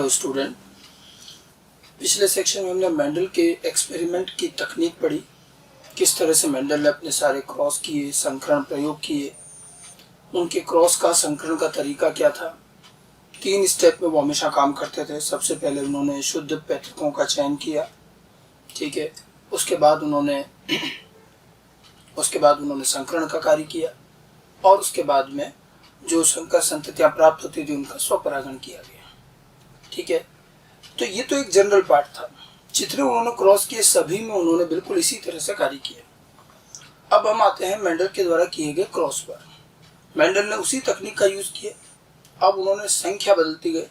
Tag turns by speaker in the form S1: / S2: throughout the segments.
S1: Hello student, पिछले section में हमने मेंडल के एक्सपेरिमेंट की तकनीक पढ़ी। किस तरह से मेंडल ने अपने सारे क्रॉस किए, संकरण प्रयोग किए, उनके क्रॉस का संकरण का तरीका क्या था। 3 स्टेप में वो हमेशा काम करते थे। सबसे पहले उन्होंने शुद्ध पैतृकों का चयन किया, ठीक है। उसके बाद उन्होंने संकरण का कार्य किया और उसके बाद में जो संकर संततियां प्राप्त होती थी उनका स्वपरागण किया गया, ठीक है। तो ये तो एक जनरल पार्ट था। जितने उन्होंने क्रॉस किए सभी में उन्होंने बिल्कुल इसी तरह से कार्य किया। अब हम आते हैं मेंडल के द्वारा किए गए क्रॉस पर। मेंडल ने उसी तकनीक का यूज किया। अब उन्होंने संख्या बदलती गई।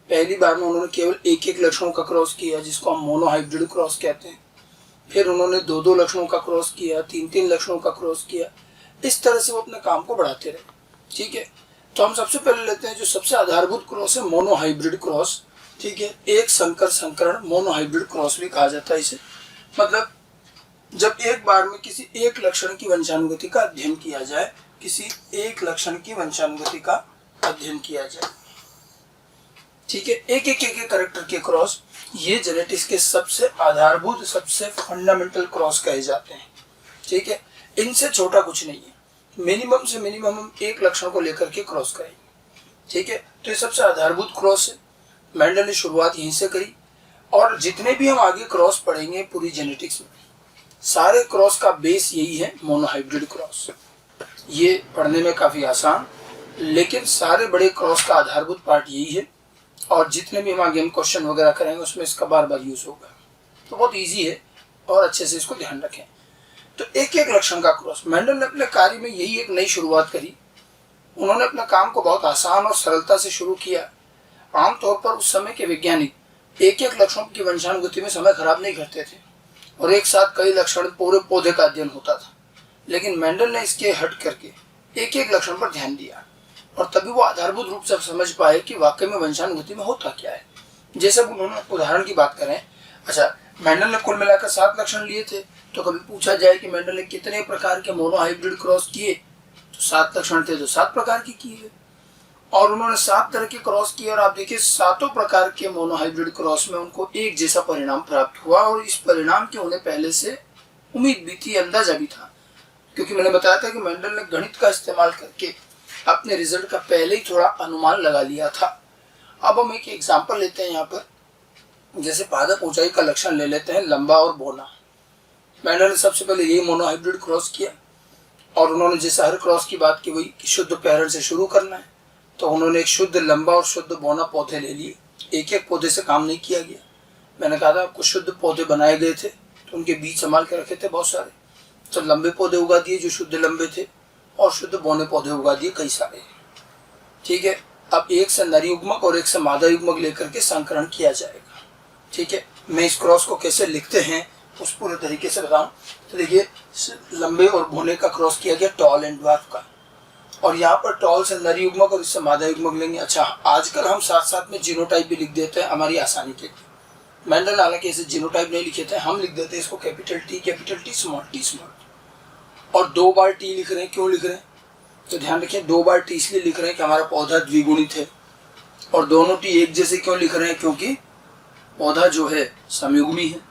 S1: पहली बार में उन्होंने केवल एक लक्षणों का क्रॉस किया, जिसको हम मोनोहाइब्रिड क्रॉस कहते हैं। फिर उन्होंने 2 लक्षणों का क्रॉस किया, 3 लक्षणों का क्रॉस किया। इस तरह से वो अपने काम को बढ़ाते रहे, ठीक है। तो हम सबसे पहले लेते हैं जो सबसे आधारभूत क्रॉस है, मोनोहाइब्रिड क्रॉस, ठीक है। एक संकर संकरण मोनोहाइब्रिड क्रॉस भी कहा जाता है इसे। मतलब जब एक बार में किसी एक लक्षण की वंशानुगति का अध्ययन किया जाए, किसी एक लक्षण की वंशानुगति का अध्ययन किया जाए, ठीक है। एक कैरेक्टर के क्रॉस, ये जेनेटिक्स के सबसे आधारभूत, सबसे फंडामेंटल क्रॉस कहे जाते हैं, ठीक है। इनसे छोटा कुछ नहीं है। मिनिमम से मिनिमम हम एक लक्षण को लेकर के क्रॉस करेंगे, ठीक है। तो ये सबसे आधारभूत क्रॉस है। मेंडल ने शुरुआत यहीं से करी और जितने भी हम आगे क्रॉस पढ़ेंगे पूरी जेनेटिक्स में, सारे क्रॉस का बेस यही है, मोनोहाइब्रिड क्रॉस। ये पढ़ने में काफी आसान, लेकिन सारे बड़े क्रॉस का आधारभूत पार्ट यही है। और जितने भी हम आगे हम क्वेश्चन वगैरह करेंगे उसमें इसका बार बार यूज होगा, तो बहुत ईजी है और अच्छे से इसको ध्यान रखें। तो एक लक्षण का क्रॉस, मेंडल ने अपने कार्य में यही एक नई शुरुआत करी। उन्होंने अपने काम को बहुत आसान और सरलता से शुरू किया। आमतौर पर उस समय के वैज्ञानिक एक लक्षणों की वंशानुगति में समय खराब नहीं करते थे और एक साथ कई लक्षण पूरे पौधे का अध्ययन होता था। लेकिन मेंडल ने इसके हट करके एक लक्षण पर ध्यान दिया और तभी वो आधारभूत रूप से समझ पाए कि वाकई में वंशानुगति में होता क्या है। जैसे उन्होंने उदाहरण की बात करें, अच्छा, मेंडल ने कुल मिलाकर 7 लक्षण लिए थे, तो कभी पूछा जाए कि मेंडल ने कितने प्रकार के मोनोहाइब्रिड क्रॉस किए, तो 7 लक्षण थे तो 7 प्रकार के किए। और उन्होंने 7 तरह के क्रॉस किए और आप देखिए 7 प्रकार के मोनोहाइब्रिड क्रॉस में उनको एक जैसा परिणाम प्राप्त हुआ। और इस परिणाम के उन्हें पहले से उम्मीद भी थी, अंदाजा भी था, क्योंकि मैंने बताया था कि मेंडल ने गणित का इस्तेमाल करके अपने रिजल्ट का पहले ही थोड़ा अनुमान लगा लिया था। अब हम एक एग्जाम्पल लेते हैं यहाँ पर, जैसे पादप ऊंचाई का लक्षण ले लेते हैं, लंबा और बौना। मेंडल ने सबसे पहले यही मोनोहाइब्रिड क्रॉस किया और उन्होंने जैसे हर क्रॉस की बात की वही शुद्ध पैरेंट से शुरू करना है, तो उन्होंने एक शुद्ध लंबा और शुद्ध बौना पौधे ले लिए। एक पौधे से काम नहीं किया गया। मैंने कहा था आपको शुद्ध पौधे बनाए गए थे तो उनके बीज संभाल के रखे थे बहुत सारे, तो लंबे पौधे उगा दिए जो शुद्ध लंबे थे और शुद्ध बौने पौधे उगा दिए कई सारे, ठीक है। अब एक से नर युग्मक और एक से मादा युग्मक लेकर के संकरण किया जाएगा, ठीक है। मैं इस क्रॉस को कैसे लिखते हैं उस पूरे तरीके से बताऊं। तो देखिए, लंबे और बौने का क्रॉस किया गया टॉल एंड ड्वार्फ का, और यहाँ पर टॉल से नर युग्मक और इससे मादा युग्मक लेंगे। अच्छा, आजकल हम साथ साथ में जीनोटाइप भी लिख देते हैं हमारी आसानी के लिए। मेंडल हालांकि ऐसे जीनोटाइप नहीं लिखे थे, हम लिख देते हैं इसको capital T small T small. और 2 बार टी लिख रहे हैं, क्यों लिख रहे हैं तो ध्यान रखिए, 2 बार टी इसलिए लिख रहे हैं कि हमारा पौधा द्विगुणित है। और दोनों टी एक जैसे क्यों लिख रहे हैं, क्योंकि पौधा जो है समयुग्मी है।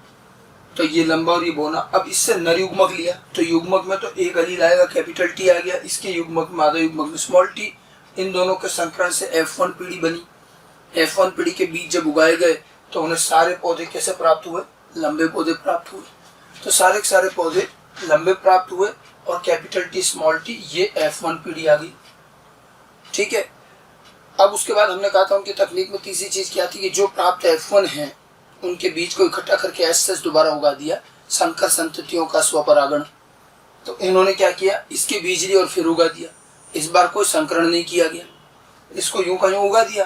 S1: तो ये लंबा और ये बौना। अब इससे नर युग्मक लिया तो युग्मक में तो एक अलील आएगा, कैपिटल टी आ गया, इसके युग्मक मादा युग्मक में स्मॉल टी। इन दोनों के संकरण से F1 पीढ़ी बनी। F1 पीढ़ी के बीज जब उगाए गए तो उन्हें सारे पौधे कैसे प्राप्त हुए, लंबे पौधे प्राप्त हुए। तो सारे के सारे पौधे लंबे प्राप्त हुए और कैपिटल टी स्मॉल टी, ये F1 पीढ़ी आ गई, ठीक है। अब उसके बाद हमने कहा था उनकी तकनीक में तीसरी चीज क्या थी कि जो प्राप्त F1 है उनके बीज को इकट्ठा करके एस दोबारा उगा दिया, संकर संततियों का स्वपरागण। तो इन्होंने क्या किया, इसके बीज लिए और फिर उगा दिया। इस बार कोई संकरण नहीं किया गया, इसको यूं का यूं उगा दिया,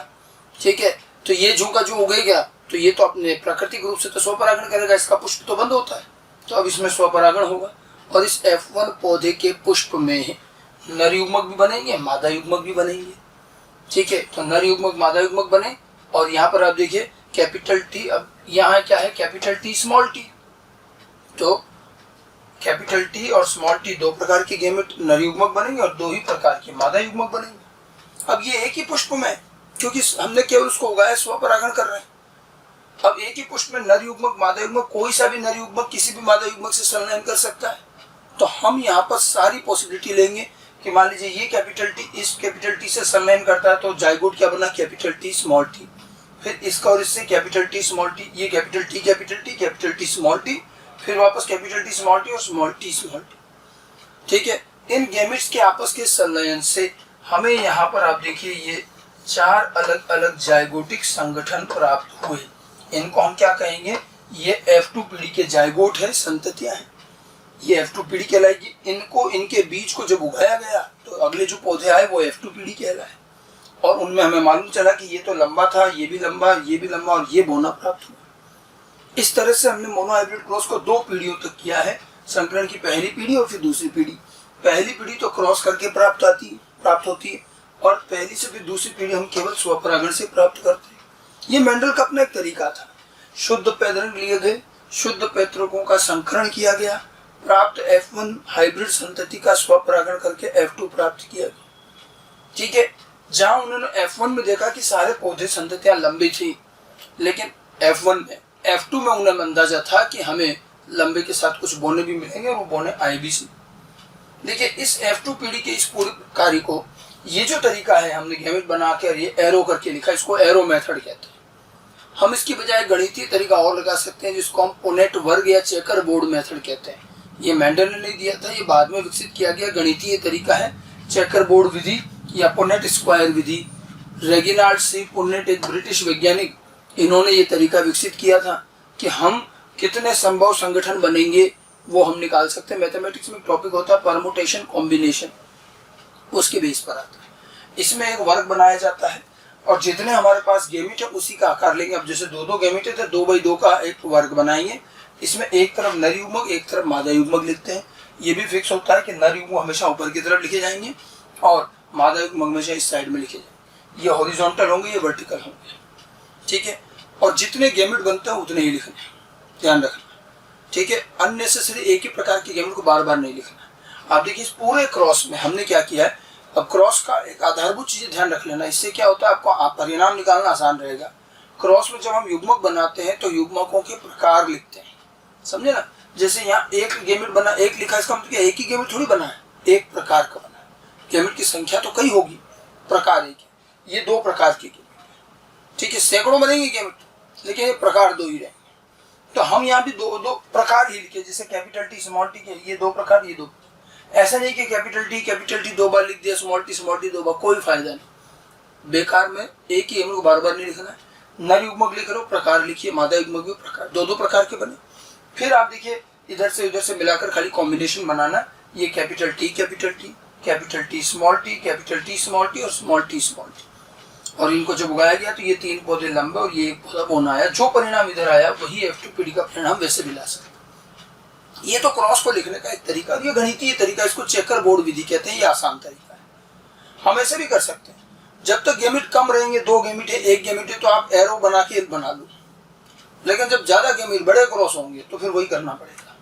S1: ठीक है। तो ये जू का जो उगेगा तो ये तो अपने प्राकृतिक रूप से तो स्वपरागण करेगा, इसका पुष्प तो बंद होता है, तो अब इसमें स्वपरागण होगा। और इस F1 पौधे के पुष्प में नर युग्मक भी बनेंगे, मादा युग्मक भी बनेंगे, ठीक है। तो नर युग्मक मादा युग्मक बने। और यहाँ पर आप देखिए कैपिटल टी, अब यहाँ क्या है, कैपिटल टी स्मॉल टी। तो कैपिटल टी और स्मॉल टी 2 प्रकार के गेमेट नर युग्मक बनेंगे और 2 ही प्रकार के मादा युग्मक बनेंगे। अब ये एक ही पुष्प में क्योंकि हमने केवल उसको उगाया, स्वपरागण कर रहे हैं। अब एक ही पुष्प में नर युग्मक मादा युग्मक, कोई सा भी नर युग्मक किसी भी मादा युग्मक से संलयन कर सकता है। तो हम यहाँ पर सारी पॉसिबिलिटी लेंगे कि मान लीजिए ये कैपिटल टी इस कैपिटल टी से संलयन करता है, तो जाइगोट क्या बना, कैपिटल टी स्मॉल टी। फिर इसका और इससे कैपिटल टी स्मॉल टी, ये capital T capital T small T, फिर वापस कैपिटल टी स्मॉल टी और स्मॉल टी स्मॉल टी। ठीक है, इन गैमेट्स के आपस के संलयन से हमें यहाँ पर आप देखिए ये 4 अलग अलग जाइगोटिक संगठन प्राप्त हुए। इनको हम क्या कहेंगे, ये F2 पीढ़ी के जाइगोट है, संततियां हैं, ये F2 पीढ़ी कहलाएगी। इनको, इनके बीज को जब उगाया गया तो अगले जो पौधे आए वो F2 पीढ़ी कहलाए, और उनमें हमें मालूम चला कि ये तो लंबा था, ये भी लंबा, ये भी लंबा, और ये बोना प्राप्त हुआ। इस तरह से हमने मोनोहाइब्रिड क्रॉस को 2 पीढ़ियों तक किया है, संकरण की पहली पीढ़ी और फिर दूसरी पीढ़ी। पहली पीढ़ी तो क्रॉस करके प्राप्त होती है, और पहली से फिर दूसरी पीढ़ी हम केवल स्वपरागण से प्राप्त करते हैं। ये मेंडल का अपना एक तरीका था। शुद्ध पैतृक लिए गए, शुद्ध पैतृकों का संकरण किया गया, प्राप्त F1 हाइब्रिड संतति का स्वपरागण करके F2 प्राप्त किया गया। ठीक है, जहां उन्होंने F1 में देखा कि सारे पौधे संततियां लंबी थी, लेकिन F1 में, F2 में उन्हें अंदाजा था कि हमें लंबे के साथ कुछ बोने भी मिलेंगे, और वो बोने आए भी सी। देखिए, इस F2 पीढ़ी के इस पूरे कार्य को, ये जो तरीका है हमने गैमेट बना के और ये एरो करके लिखा, इसको एरो मेथड कहते हैं। हम इसकी बजाय गणितीय तरीका और लगा सकते हैं, जिसको हम पोनेट वर्ग या चेकर बोर्ड मेथड कहते हैं। ये मेंडल ने नहीं दिया था, ये बाद में विकसित किया गया गणितीय तरीका है, चेकर बोर्ड विधि या पोनेट स्क्वायर विधि। रेगिनाल्ड सी पोनेट एक ब्रिटिश वैज्ञानिक, इन्होंने ये तरीका विकसित किया था कि हम कितने संभव संगठन बनेंगे वो हम निकाल सकते हैं। मैथमेटिक्स में टॉपिक होता है परमुटेशन कॉम्बिनेशन, उसके बेस पर आता है। इसमें एक वर्ग बनाया जाता है, और जितने हमारे पास गेमिट है उसी का आकार लेंगे। अब जैसे 2 गेमिट है तो 2x2 का एक वर्ग बनाएंगे। इसमें एक तरफ नर युग्मक, एक तरफ मादा युग्मक लिखते हैं। ये भी फिक्स होता है कि नर युग्मक हमेशा ऊपर की तरफ लिखे जाएंगे और मादा युग्मक हमेशा इस साइड में लिखे जाएंगे। ये हॉरिजॉन्टल होंगे, ये वर्टिकल होंगे। ठीक है, और जितने गेमिट बनते हैं उतने ही लिखने, ध्यान रखना। ठीक है, अननेसेसरी एक ही प्रकार के गेमिट को बार बार नहीं लिखना। आप देखिए, इस पूरे क्रॉस में हमने क्या किया है। अब क्रॉस का एक आधारभूत चीज ध्यान रख लेना, इससे क्या होता है, आपको परिणाम निकालना आसान रहेगा। क्रॉस में जब हम युग्मक बनाते हैं तो युग्मकों के प्रकार लिखते हैं, समझे ना। जैसे यहाँ एक गेमिट बना, एक लिखा, इसका मतलब एक ही गेमिट थोड़ी बना है, एक प्रकार का बना है। गेमिट की संख्या तो कई होगी, प्रकार एक है। ये 2 प्रकार के गेमिट, ठीक है, सैकड़ों बनेंगे गेमिट, लेकिन ये प्रकार 2 ही रहेंगे। तो हम यहाँ भी दो प्रकार ही लिखे, जैसे कैपिटल टी स्मॉल टी के ये 2 प्रकार, ये 2। ऐसा नहीं कि कैपिटल टी 2 बार लिख दिया, स्मॉल टी 2 बार, कोई फायदा नहीं। बेकार में एक ही को बार बार नहीं लिखना है। नर युग्मक लिख रहे हो, प्रकार लिखिए, मादा युग्मक भी प्रकार, 2 प्रकार के बने। फिर आप देखिए, इधर से उधर से मिलाकर खाली कॉम्बिनेशन बनाना। ये कैपिटल टी स्मॉल टी और स्मॉल टी, और इनको जब उगाया गया तो ये 3 पौधे लंबे और ये एक पौधा बोना आया। जो परिणाम इधर आया वही F2 पीढ़ी का परिणाम वैसे भी ला सकते। ये तो क्रॉस को लिखने का एक तरीका, ये गणितीय तरीका, इसको चेकर बोर्ड विधि कहते हैं। ये आसान तरीका है, हम ऐसे भी कर सकते हैं। जब तक गेमिट कम रहेंगे, 2 गेमिट है, 1 गेमिट है, तो आप एरो बना के बना लो। लेकिन जब ज्यादा गेमिट, बड़े क्रॉस होंगे तो फिर वही करना पड़ेगा।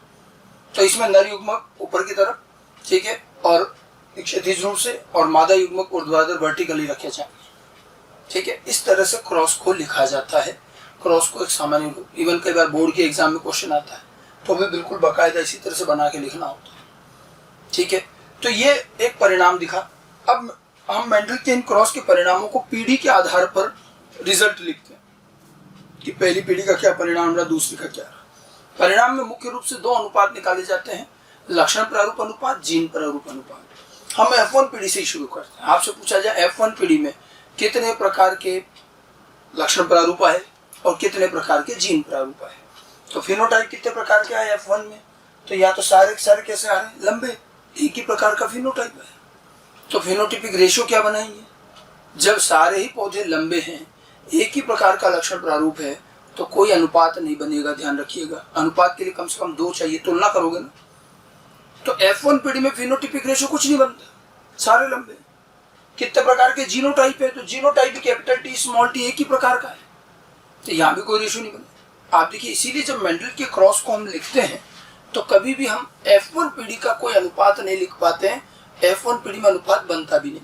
S1: तो इसमें नर युग्मक ऊपर की तरफ, ठीक है, और क्षैतिज रूप से, और मादा युग्मक ऊर्ध्वाधर वर्टिकली रखे जाएंगे। ठीक है, इस तरह से क्रॉस को लिखा जाता है। क्रॉस को एक सामान्य, इवन कई बार बोर्ड के एग्जाम में क्वेश्चन आता है तो भी बिल्कुल बाकायदा इसी तरह से बना के लिखना होता है। ठीक है, तो ये एक परिणाम दिखा। अब हम मेंडल के इन क्रॉस के परिणामों को पीढ़ी के आधार पर रिजल्ट लिखते हैं कि पहली पीढ़ी का क्या परिणाम रहा, दूसरी का क्या रहा। परिणाम में मुख्य रूप से 2 अनुपात निकाले जाते हैं, लक्षण प्रारूप अनुपात, जीन प्रारूप अनुपात। हम F1 पीढ़ी से ही शुरू करते हैं। आपसे पूछा जाए F1 पीढ़ी में कितने प्रकार के लक्षण प्रारूप आए और कितने प्रकार के जीन प्रारूप आए, तो फिनोटाइप कितने प्रकार के आए F1 में, तो या तो सारे के सारे कैसे आ रहे हैं, लंबे, एक ही प्रकार का फिनोटाइप है। तो फिनोटाइपिक रेशियो क्या बनाएंगे, जब सारे ही पौधे लंबे हैं, एक ही प्रकार का लक्षण प्रारूप है, तो कोई अनुपात नहीं बनेगा। ध्यान रखिएगा, अनुपात के लिए कम से कम 2 चाहिए, तुलना करोगे ना। तो F1 पीढ़ी में फिनोटाइपिक रेशियो कुछ नहीं बनता, सारे लंबे। कितने प्रकार के जीनोटाइप है, तो जीनोटाइप भी कैपिटल टी स्मॉल टी एक ही प्रकार का है, तो यहाँ भी कोई रेशियो नहीं बने। आप देखिए, इसीलिए जब मेंडल के क्रॉस को हम लिखते हैं तो कभी भी हम F1 पीढ़ी का कोई अनुपात नहीं लिख पाते हैं। F1 पीढ़ी में अनुपात बनता भी नहीं।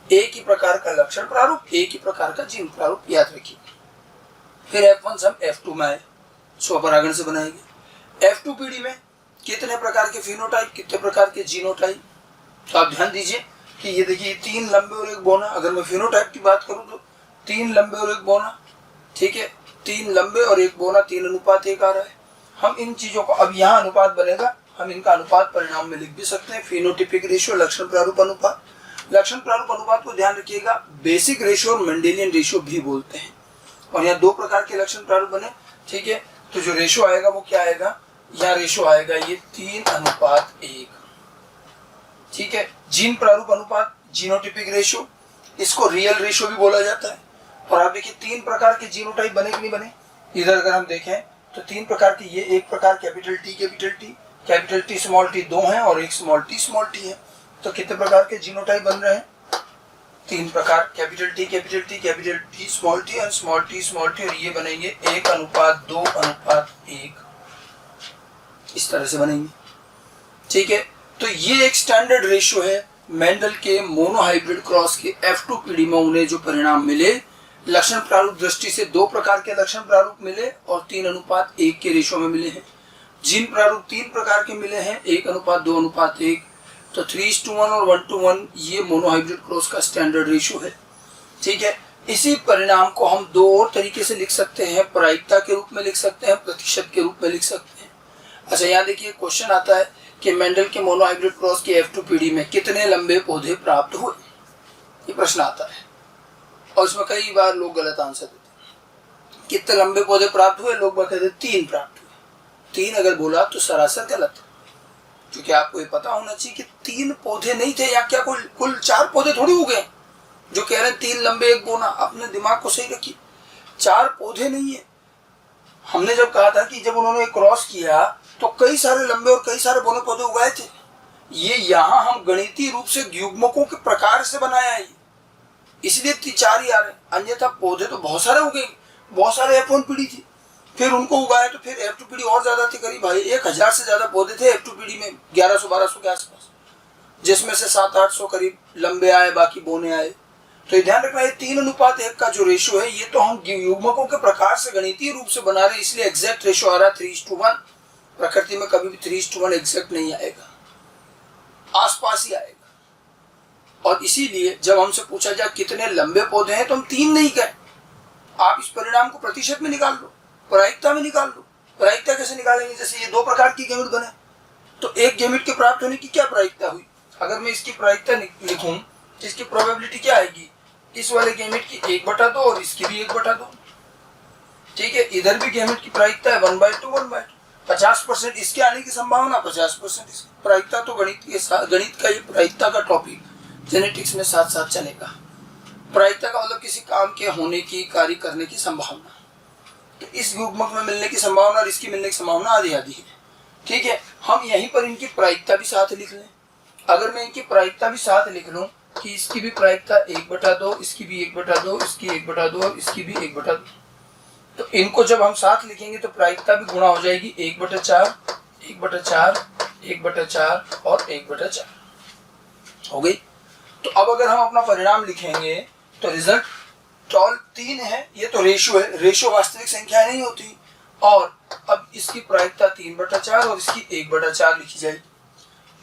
S1: एक ही प्रकार का लक्षण प्रारूप, एक ही प्रकार का जीन प्रारूप, याद रखिए। फिर F1 सम F2 में आए, स्वपरागण से बनाएंगे। F2 पीढ़ी में कितने प्रकार के फिनोटाइप, कितने प्रकार के जीनोटाइप। तो आप ध्यान दीजिए कि ये देखिए 3 लंबे और 1 बौना। अगर मैं फिनोटाइप की बात करूं तो 3 लंबे और 1 बौना, ठीक है, 3 लंबे और 1 बौना, 3:1 आ रहा है। हम इन चीजों को, अब यहाँ अनुपात बनेगा, हम इनका अनुपात परिणाम में लिख भी सकते हैं। फिनोटिपिक रेशियो, लक्षण प्रारूप अनुपात। लक्षण प्रारूप अनुपात को ध्यान रखिएगा, बेसिक रेशियो और मेंडेलियन रेशियो भी बोलते हैं। और यहाँ 2 प्रकार के लक्षण प्रारूप बने, ठीक है। तो जो रेशियो आएगा वो क्या आएगा, यहाँ रेशियो आएगा ये 3:1, ठीक है। जीन प्रारूप अनुपात, जीनोटिपिक रेशियो, इसको रियल रेशियो भी बोला जाता है। और आप देखिए 3 प्रकार के जीनोटाइप बने कि नहीं बने। इधर अगर हम देखें तो 3 प्रकार के, ये एक प्रकार कैपिटल टी स्मॉल टी 2 है और एक स्मॉल टी है। तो कितने प्रकार के जीनोटाइप बन रहे हैं, 3 प्रकार, कैपिटल टी स्मॉल टी और स्मॉल टी, और ये बनेंगे 1:2:1, इस तरह से बनेंगे, ठीक है। तो ये एक स्टैंडर्ड रेशियो है। मेंडल के मोनोहाइब्रिड क्रॉस के F2 पीढ़ी में उन्हें जो परिणाम मिले, लक्षण प्रारूप दृष्टि से 2 प्रकार के लक्षण प्रारूप मिले और 3:1 के रेशियो में मिले हैं। जीन प्रारूप 3 प्रकार के मिले हैं, 1:2:1। तो 3:1 और 1:1 ये मोनोहाइब्रिड क्रॉस का स्टैंडर्ड रेशियो है, ठीक है। इसी परिणाम को हम 2 और तरीके से लिख सकते हैं, प्रायिकता के रूप में लिख सकते हैं, प्रतिशत के रूप में लिख सकते हैं। अच्छा, यहाँ देखिए क्वेश्चन आता है कि मेंडल के मोनोहाइब्रिड क्रॉस की F2 पीढ़ी में कितने लंबे पौधे प्राप्त हुए, ये प्रश्न आता है। और इसमें कई बार लोग गलत आंसर देते हैं। कितने लंबे पौधे प्राप्त हुए, लोग कहते हैं 3 प्राप्त हुए। 3 अगर बोला तो सरासर गलत है, क्योंकि आपको ये पता होना चाहिए कि 3 पौधे नहीं थे, या क्या कुल 4 पौधे थोड़ी हो गए जो कह रहे हैं 3 लंबे 1 बौना। अपने दिमाग को सही रखिए, 4 पौधे नहीं है। हमने जब कहा था कि जब उन्होंने क्रॉस किया तो कई सारे लंबे और कई सारे बौने पौधे उगाए थे। ये यहाँ हम गणितीय रूप से युग्मकों के प्रकार से बनाया है, इसलिए 4 ही आ रहे, अन्यथा पौधे तो बहुत सारे उगे। बहुत सारे F1 पीढ़ी थी, फिर उनको उगाया तो फिर F2 पीढ़ी और ज्यादा थी, करीब भाई 1000 से ज्यादा पौधे थे F2 पीढ़ी में, 1100-1200 के आसपास, जिसमें से 700-800 करीब लंबे आए, बाकी बौने आए। तो ये ध्यान रखना, ये 3:1 का जो रेशियो है, ये तो हम युग्मकों के प्रकार से गणितीय रूप से बना रहे, इसलिए एग्जैक्ट रेशियो आ रहा है 3:1। प्रकृति में कभी भी 3:1 एग्जैक्ट नहीं आएगा, आसपास ही आएगा। और इसीलिए जब हमसे पूछा जाए कितने लंबे पौधे हैं तो हम 3 नहीं कहें। आप इस परिणाम को प्रतिशत में निकाल लो, प्रायिकता में निकाल लो। प्रायिकता कैसे निकालेंगे, जैसे ये 2 प्रकार की गेमिट बने तो एक गेमिट के प्राप्त होने की क्या प्रायिकता हुई। अगर मैं इसकी प्रायिकता लिखूं तो इसकी प्रोबेबिलिटी क्या आएगी, इस वाले गेमिट की 1/2 और इसकी भी 1/2, ठीक है। इधर भी गेमिट की प्रायिकता है 1/2, 50% इसके आने की संभावना, 50% इसकी प्रायिकता। तो गणित का ये प्रायिकता का टॉपिक जेनेटिक्स में साथ साथ चलेगा। प्रायिकता का मतलब किसी काम के होने की, कार्य करने की संभावना। तो इस युग्मक में मिलने की संभावना और इसकी मिलने की संभावना आधी आधी है, ठीक है। हम यहीं पर इनकी प्रायिकता भी साथ लिख लें। अगर मैं इनकी प्रायिकता भी साथ लिख लूं कि इसकी भी प्रायिकता 1/2, इसकी भी 1/2, इसकी 1/2 और इसकी भी 1/2, तो इनको जब हम साथ लिखेंगे तो प्रायिकता भी गुणा हो जाएगी, 1/4, 1/4, 1/4 और 1/4 हो गई। तो अब अगर हम अपना परिणाम लिखेंगे तो रिजल्ट टॉल 3 है। ये तो रेशियो है, रेशियो वास्तविक संख्या नहीं होती। और अब इसकी प्रायिकता 3/4 और इसकी 1/4 लिखी जाएगी।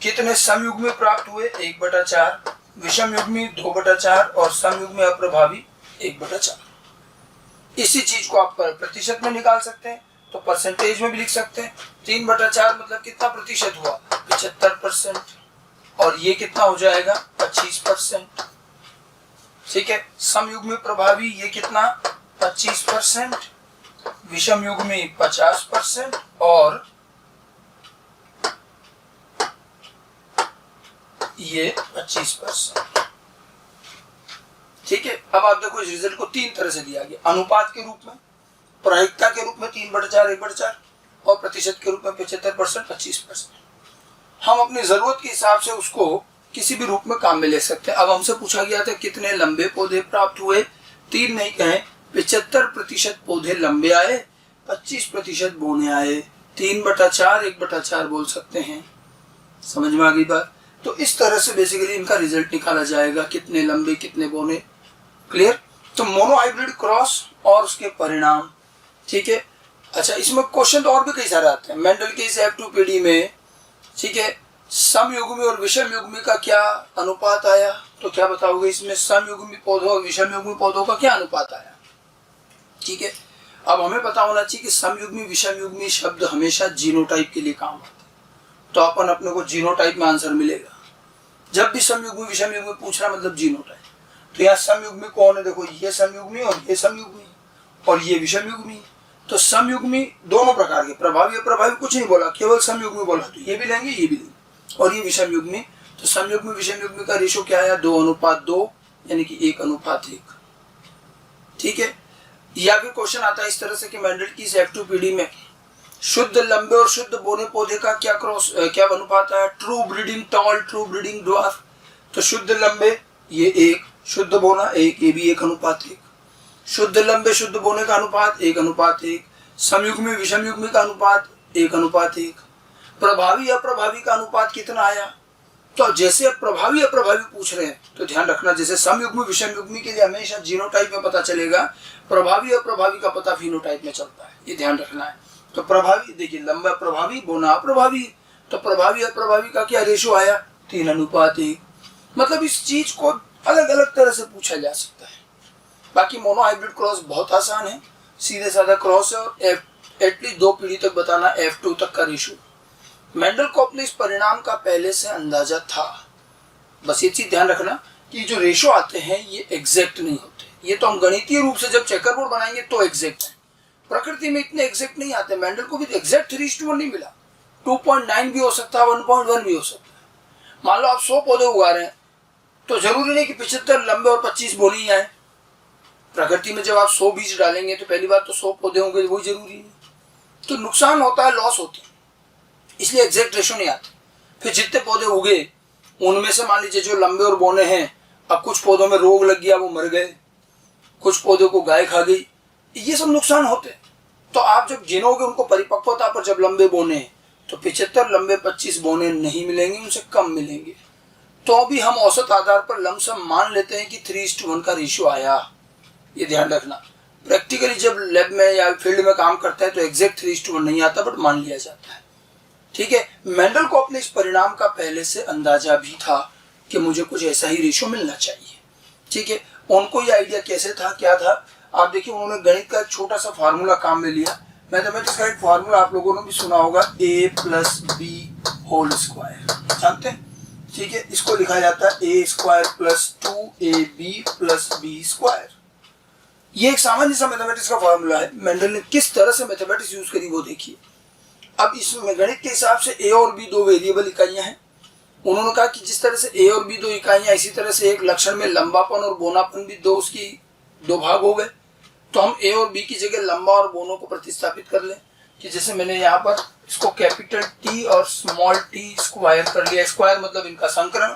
S1: कितने समयुग्मी प्राप्त हुए, 1/4, विषम युग्मी 2/4 और समयुग्मी अप्रभावी 1/4। इसी चीज को आप प्रतिशत में निकाल सकते हैं, तो परसेंटेज में भी लिख सकते हैं। 3/4 मतलब कितना प्रतिशत हुआ, 75%, और ये कितना हो जाएगा 25%, ठीक है। समयुग्मी प्रभावी ये कितना 25%, विषम युग्मी 50% और ये 25%, ठीक है। अब आप देखो इस रिजल्ट को 3 तरह से दिया गया, अनुपात के रूप में, प्रायिकता के रूप में 3/4, 1/4 और प्रतिशत के रूप में 75%, 25%। हम अपनी जरूरत के हिसाब से उसको किसी भी रूप में काम में ले सकते हैं। अब हमसे पूछा गया था कितने लंबे पौधे प्राप्त हुए, 3 नहीं कहें, 75% पौधे लंबे आए, 25% बौने आए। 3/4, 1/4 बोल सकते हैं। समझ में आ गई बात। तो इस तरह से बेसिकली इनका रिजल्ट निकाला जाएगा, कितने लंबे कितने बोने। क्लियर? तो मोनोहाइब्रिड क्रॉस और उसके परिणाम। ठीक है। अच्छा, इसमें क्वेश्चन तो और भी कई सारे आते हैं। मेंडल के इस F2PD में, ठीक है, समयुग्मी और विषमयुग्मी का क्या अनुपात आया, तो क्या बताओगे इसमें समयुग्मी पौधों और विषमयुग्मी पौधों का क्या अनुपात आया। ठीक है। अब हमें पता होना चाहिए कि समयुग्मी विषमयुग्मी शब्द हमेशा जीनोटाइप के लिए काम आते हैं, तो अपन अपने को जीनोटाइप में आंसर मिलेगा। जब भी समयुग्मी विषमयुग्मी पूछ रहा मतलब जीनोटाइप। तो यहाँ समयुग्मी कौन है, देखो ये समयुग्मी और ये समयुग्मी और ये विषमयुग्मी। तो समयुग्मी दोनों प्रकार के, प्रभावी अप्रभावी कुछ नहीं बोला, केवल समयुग्मी बोला, तो ये भी लेंगे ये भी लेंगे। और ये विषमयुग्मी, तो समयुग्मी विषमयुग्मी का रेशो क्या आया, 2:2, यानी कि 1:1। ठीक है। या फिर क्वेश्चन आता है इस तरह से कि मेंडल की इस F2PD में शुद्ध लंबे और शुद्ध बोने पौधे का क्या अनुपात है, true breeding tall, true breeding dwarf. तो शुद्ध लंबे ये 1, शुद्ध बोना 1, ये भी 1:1। शुद्ध लंबे शुद्ध बोने का अनुपात 1:1। समयुग्मी विषमयुग्मी का अनुपात 1:1। प्रभावी अप्रभावी का अनुपात कितना आया, तो जैसे प्रभावी अप्रभावी पूछ रहे हैं तो ध्यान रखना, जैसे समयुग्मी विषमयुग्मी के लिए हमेशा जीनोटाइप में पता चलेगा, प्रभावी अप्रभावी का पता फिनोटाइप में चलता है, ये ध्यान रखना है। तो प्रभावी देखिए, लंबा प्रभावी बोना अप्रभावी, तो प्रभावी अप्रभावी का क्या रेशो आया, 3:1। मतलब इस चीज को अलग अलग तरह से पूछा जा सकता है। बाकी मोनोहाइब्रिड क्रॉस बहुत आसान है, सीधे साधा क्रॉस है, और एटलीस्ट 2 पीढ़ी तक बताना, F2 तक का रेशो। मेंडल को अपने इस परिणाम का पहले से अंदाजा था। बस ये चीज ध्यान रखना कि जो रेशो आते हैं ये एग्जैक्ट नहीं होते, ये तो हम गणितीय रूप से जब चेकरबोर्ड बनाएंगे तो एग्जैक्ट है, प्रकृति में इतने एग्जैक्ट नहीं आते। मेंडल को भी एग्जैक्ट 3:1 नहीं मिला, 2.9 भी हो सकता है, 1.1 भी हो सकता है। मान लो आप 100 पौधे उगा रहे हैं, तो जरूरी नहीं कि 75 लंबे और 25 बोने ही आए। प्रकृति में जब आप 100 बीज डालेंगे तो पहली बार तो 100 पौधे होंगे, वही जरूरी नहीं। तो नुकसान होता है, लॉस होती है, इसलिए एग्जैक्ट रेशो नहीं आते। फिर जितने पौधे उगे उनमें से मान लीजिए जो लंबे और बोने हैं, अब कुछ पौधों में रोग लग गया, वो मर गए, कुछ पौधों को गाय खा गई, ये सब नुकसान होते हैं। तो आप जब गिनोगे उनको परिपक्वता पर, जब लंबे बोने तो 75 लंबे 25 बोने नहीं मिलेंगे, उनसे कम मिलेंगे। तो भी हम औसत आधार पर लमसम मान लेते हैं कि 3:1 का रेशियो आया, ये ध्यान रखना। प्रैक्टिकली जब लैब में या फील्ड में काम करता है तो एग्जैक्ट 3:1 नहीं आता, बट मान लिया जाता है। ठीक है। मेंडल को अपने इस परिणाम का पहले से अंदाजा भी था कि मुझे कुछ ऐसा ही रेशियो मिलना चाहिए। ठीक है। उनको ये आइडिया कैसे था, क्या था, आप देखिए, उन्होंने गणित का एक छोटा सा फार्मूला काम में लिया। मैथमेटिक्स का एक फार्मूला आप लोगों ने भी सुना होगा, a+b² जानते हैं। ठीक है। इसको लिखा जाता है a² + 2ab + b²। ये एक सामान्य सा मैथमेटिक्स का फार्मूला है। मेंडल ने किस तरह से मैथमेटिक्स यूज करी वो देखिए। अब इसमें गणित के हिसाब से a और b 2 वेरिएबल इकाइयां हैं। उन्होंने कहा कि जिस तरह से a और b 2 इकाइयां, इसी तरह से एक लक्षण में लंबापन और बोनापन भी उसकी 2 भाग हो गए। तो हम a और b की जगह लंबा और बोनों को प्रतिस्थापित कर लें, कि जैसे मैंने यहाँ पर इसको कैपिटल T और स्मॉल t स्क्वायर कर लिया। स्क्वायर मतलब इनका संकरण,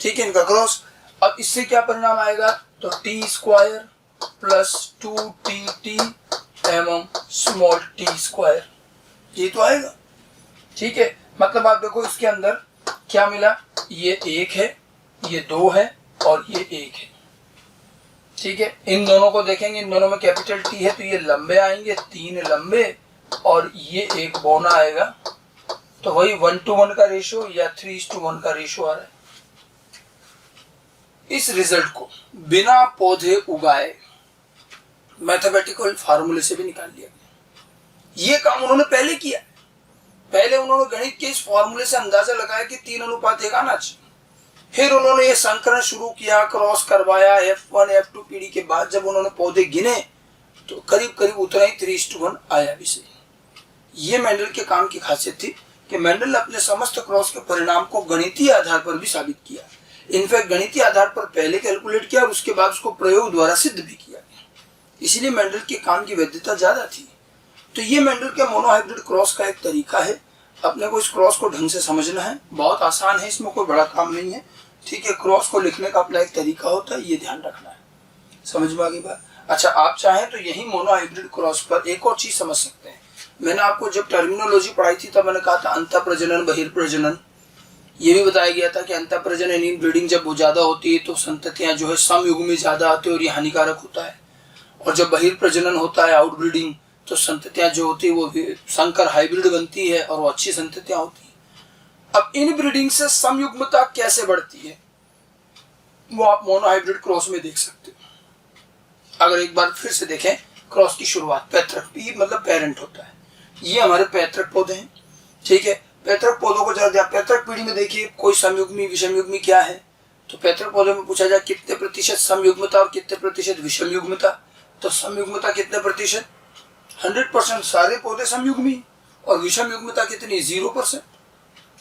S1: ठीक है, इनका क्रॉस। अब इससे क्या परिणाम आएगा, तो t² + 2tt एवं स्मॉल t², ये तो आएगा। ठीक है। मतलब आप देखो इसके अंदर क्या मिला, ये 1 है, ये 2 है और ये 1 है। ठीक है। इन दोनों को देखेंगे, इन दोनों में कैपिटल T है तो ये लंबे आएंगे, 3 लंबे और ये 1 बोना आएगा। तो वही 1:1 का रेशियो या 3:1 का रेशियो आ रहा है। इस रिजल्ट को बिना पौधे उगाए मैथमेटिकल फार्मूले से भी निकाल लिया गया। ये काम उन्होंने पहले किया। पहले उन्होंने गणित के इस फॉर्मूले से अंदाजा लगाया कि 3:1 आना चाहिए। फिर उन्होंने ये संकरण शुरू किया, क्रॉस करवाया, F1 F2 पीढ़ी के बाद जब उन्होंने पौधे गिने तो करीब करीब उतना ही 3:1 आया भी सही। ये मेंडल के काम की खासियत थी कि मेंडल ने अपने समस्त क्रॉस के परिणाम को गणितीय आधार पर भी साबित किया। इनफैक्ट गणितीय आधार पर पहले कैलकुलेट किया और उसके बाद उसको प्रयोग द्वारा सिद्ध भी किया गया। इसीलिए मेंडल के काम की वैधता ज्यादा थी। तो ये मेंडल के मोनोहाइब्रिड क्रॉस का एक तरीका है। अपने को इस क्रॉस को ढंग से समझना है, बहुत आसान है, इसमें कोई बड़ा काम नहीं है। ठीक है। क्रॉस को लिखने का अपना एक तरीका होता है, ये ध्यान रखना है। समझ में आ गई बात। अच्छा, आप चाहें तो यही मोनोहाइब्रिड क्रॉस पर एक और चीज समझ सकते हैं। मैंने आपको जब टर्मिनोलॉजी पढ़ाई थी तब मैंने कहा था अंतःप्रजनन, बहिर्प्रजनन। ये भी बताया गया था कि अंतःप्रजनन इन ब्रीडिंग जब वो ज्यादा होती है तो संततियां जो है समयुग्मी ज्यादा आती है और ये हानिकारक होता है। और जब बहिर्प्रजनन होता है आउट ब्रीडिंग तो संततियां जो होती है वो संकर हाइब्रिड बनती है और वो अच्छी संततियां होती है। अब इन ब्रीडिंग से समयुग्मता कैसे बढ़ती है वो आप मोनोहाइब्रिड क्रॉस में देख सकते हो। अगर एक बार फिर से देखें क्रॉस की शुरुआत पैतृक, पी मतलब पेरेंट होता है, ये हमारे पैतृक पौधे हैं, ठीक है। पैतृक पौधों को जरा पैतृक पीढ़ी में देखिए कोई समयुग्मी विषमयुग्मी क्या है, तो पैतृक पौधों में पूछा जाए कितने प्रतिशत समयुग्मता और कितने प्रतिशत विषमयुग्मता, तो समयुग्मता कितने प्रतिशत, 100%, सारे पौधे समयुग्मी, और विषमयुग्मता कितनी, 0%।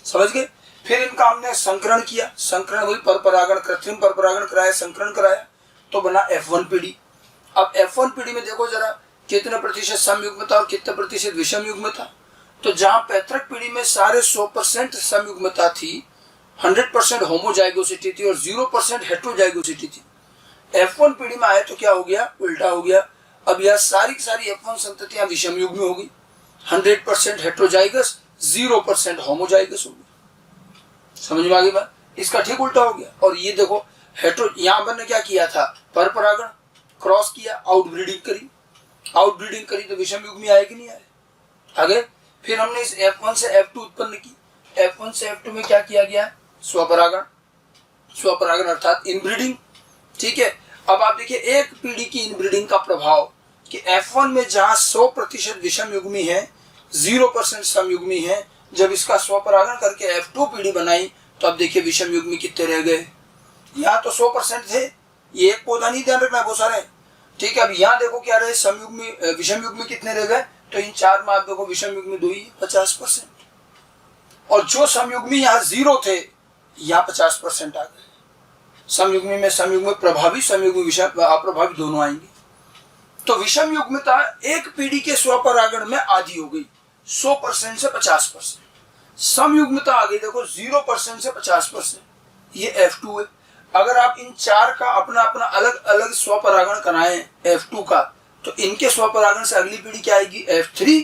S1: समझ गए। फिर इनका हमने संकरण किया, संकरण वही परपरागण, कृत्रिम परपरागण कराया, संकरण कराया, तो बना F1 पीढ़ी। अब F1 पीढ़ी में देखो जरा कितने प्रतिशत समयुग्मता और कितने प्रतिशत विषमयुग्मता, तो जहां पैतृक पीढ़ी में सारे 100% समयुग्मता थी, 100% होमोजाइगोसिटी थी और 0% हेट्रोजाइगोसिटी थी, F1 पीढ़ी में आए तो क्या हो गया, उल्टा हो गया। अब यह सारी की सारी F1 संततियां विषमयुग्मी हो गई, 100% हेट्रोजाइगस, 0% होमोजाइगस हो गई। समझ में आ गई बात। इसका ठीक उल्टा हो गया। और ये देखो हेट्रो, यहां पर ने क्या किया था, परपरागण क्रॉस किया, आउटब्रीडिंग करी, आउटब्रीडिंग करी तो विषमयुग्मी आए कि नहीं आए, आगे। फिर हमने इस F1 से F2 उत्पन्न की, F1 से F2 में क्या किया गया, स्वपरागण, स्वपरागण अर्थात इनब्रीडिंग, ठीक है। अब आप देखिए एक पीढ़ी की इनब्रीडिंग का प्रभाव कि F1 में जहां 100% विषमयुग्मी है, 0% समयुग्मी है, जब इसका स्वपरागण करके F2 पीढ़ी बनाई तो अब देखिए विषमयुग्मी कितने रह गए, यहाँ तो 100% थे, ये एक पौधा नहीं, ध्यान रखना बहुत सारे, ठीक है। अब यहाँ देखो क्या रहे, समयुग्मी विषमयुग्मी कितने रह गए, तो इन 4 में आप देखो विषमयुग्मी 2 ही, 50%, और जो समयुग्मी यहाँ 0 थे यहाँ 50% आ गए। समयुग्मी में समयुग्मी प्रभावी, समयुग्मी विषम अप्रभावी दोनों आएंगे। तो विषमयुग्मता एक पीढ़ी के स्वपरागण में आधी हो गई, 100% से 50%। समयुग्मता आ गई देखो 0% से 50%, ये F2 है। अगर आप इन 4 का अपना अपना अलग अलग स्वपरागण कराएं F2 का, तो इनके स्वपरागण से अगली पीढ़ी क्या आएगी, F3।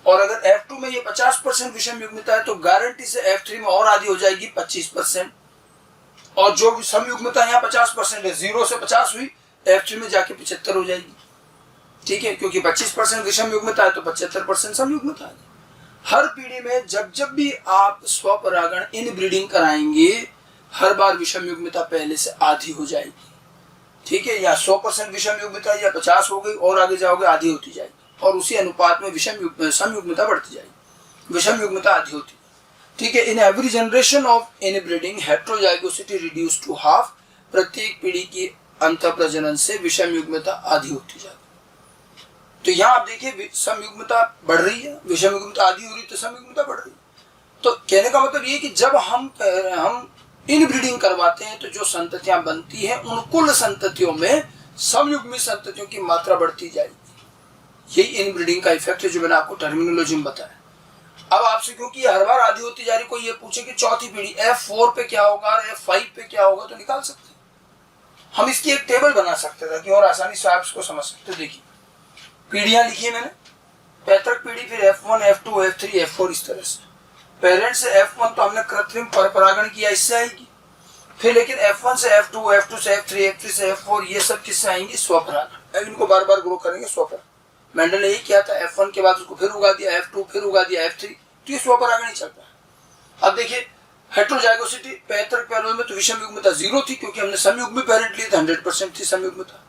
S1: और अगर F2 में ये 50% विषमयुग्मता है तो गारंटी से F3 में और आधी हो जाएगी 25%, और जो समयुग्मता यहाँ 50% है, 0 से 50 हुई, F3 में जाके 75 हो जाएगी, ठीक है, क्योंकि 25% विषमयुग्मता है तो 75% समयुग्मता है। हर पीढ़ी में जब जब भी आप स्वपरागण इन ब्रीडिंग कराएंगे, हर बार विषमयुग्मता पहले से आधी हो जाएगी, ठीक है, या 100% विषमयुग्मता या 50 हो गई और आगे जाओगे आधी होती जाएगी, और उसी अनुपात में समयुग्मता बढ़ती जाएगी, विषमयुग्मता आधी होती है, ठीक है। In every generation of inbreeding heterozygosity reduce to half, प्रत्येक पीढ़ी की अंतःप्रजनन से विषमयुग्मता आधी होती जाती है। तो यहाँ आप देखिए समयुग्मता बढ़ रही है, विषमयुग्मता आधी हो रही, तो समयुग्मता बढ़ रही है। तो कहने का मतलब ये कि जब हम इन ब्रीडिंग करवाते हैं तो जो संततियां बनती हैं उन कुल संततियों में समयुग्मी संततियों की मात्रा बढ़ती जाएगी। यही इन ब्रीडिंग का इफेक्ट है जो मैंने आपको टर्मिनोलॉजी में बताया। अब आपसे क्योंकि हर बार आधी होती जा रही, कोई ये पूछे कि चौथी पीढ़ी F4 पे क्या होगा, F5 पे क्या होगा, तो निकाल सकते हैं। हम इसकी एक टेबल बना सकते थे कि और आसानी से आप इसको समझ सकते। देखिए पीढ़ियां लिखी है मैंने, पैतृक पीढ़ी, फिर F1, F2, F3, F4, इस तरह से। पेरेंट से F1 तो हमने कृत्रिम परपरागण किया, इससे आएगी। फिर लेकिन F1 से F2, F2 से F3, F3 से F4, ये सब किससे आएंगी, स्वपरागण। इनको बार बार ग्रो करेंगे स्वपरागण। मेंडल ने यही किया था, F1 के बाद उसको फिर उगा दिया, F2 फिर उगा दिया, F3, तो ये स्वपरागण ही चलता है। अब देखिए हेट्रोजाइगोसिटी, पैतृक पहलुओं में तो विषमयुग्मता 0 थी क्योंकि हमने समयुग्मी पेरेंट लिए थे, 100% थी समयुग्मता।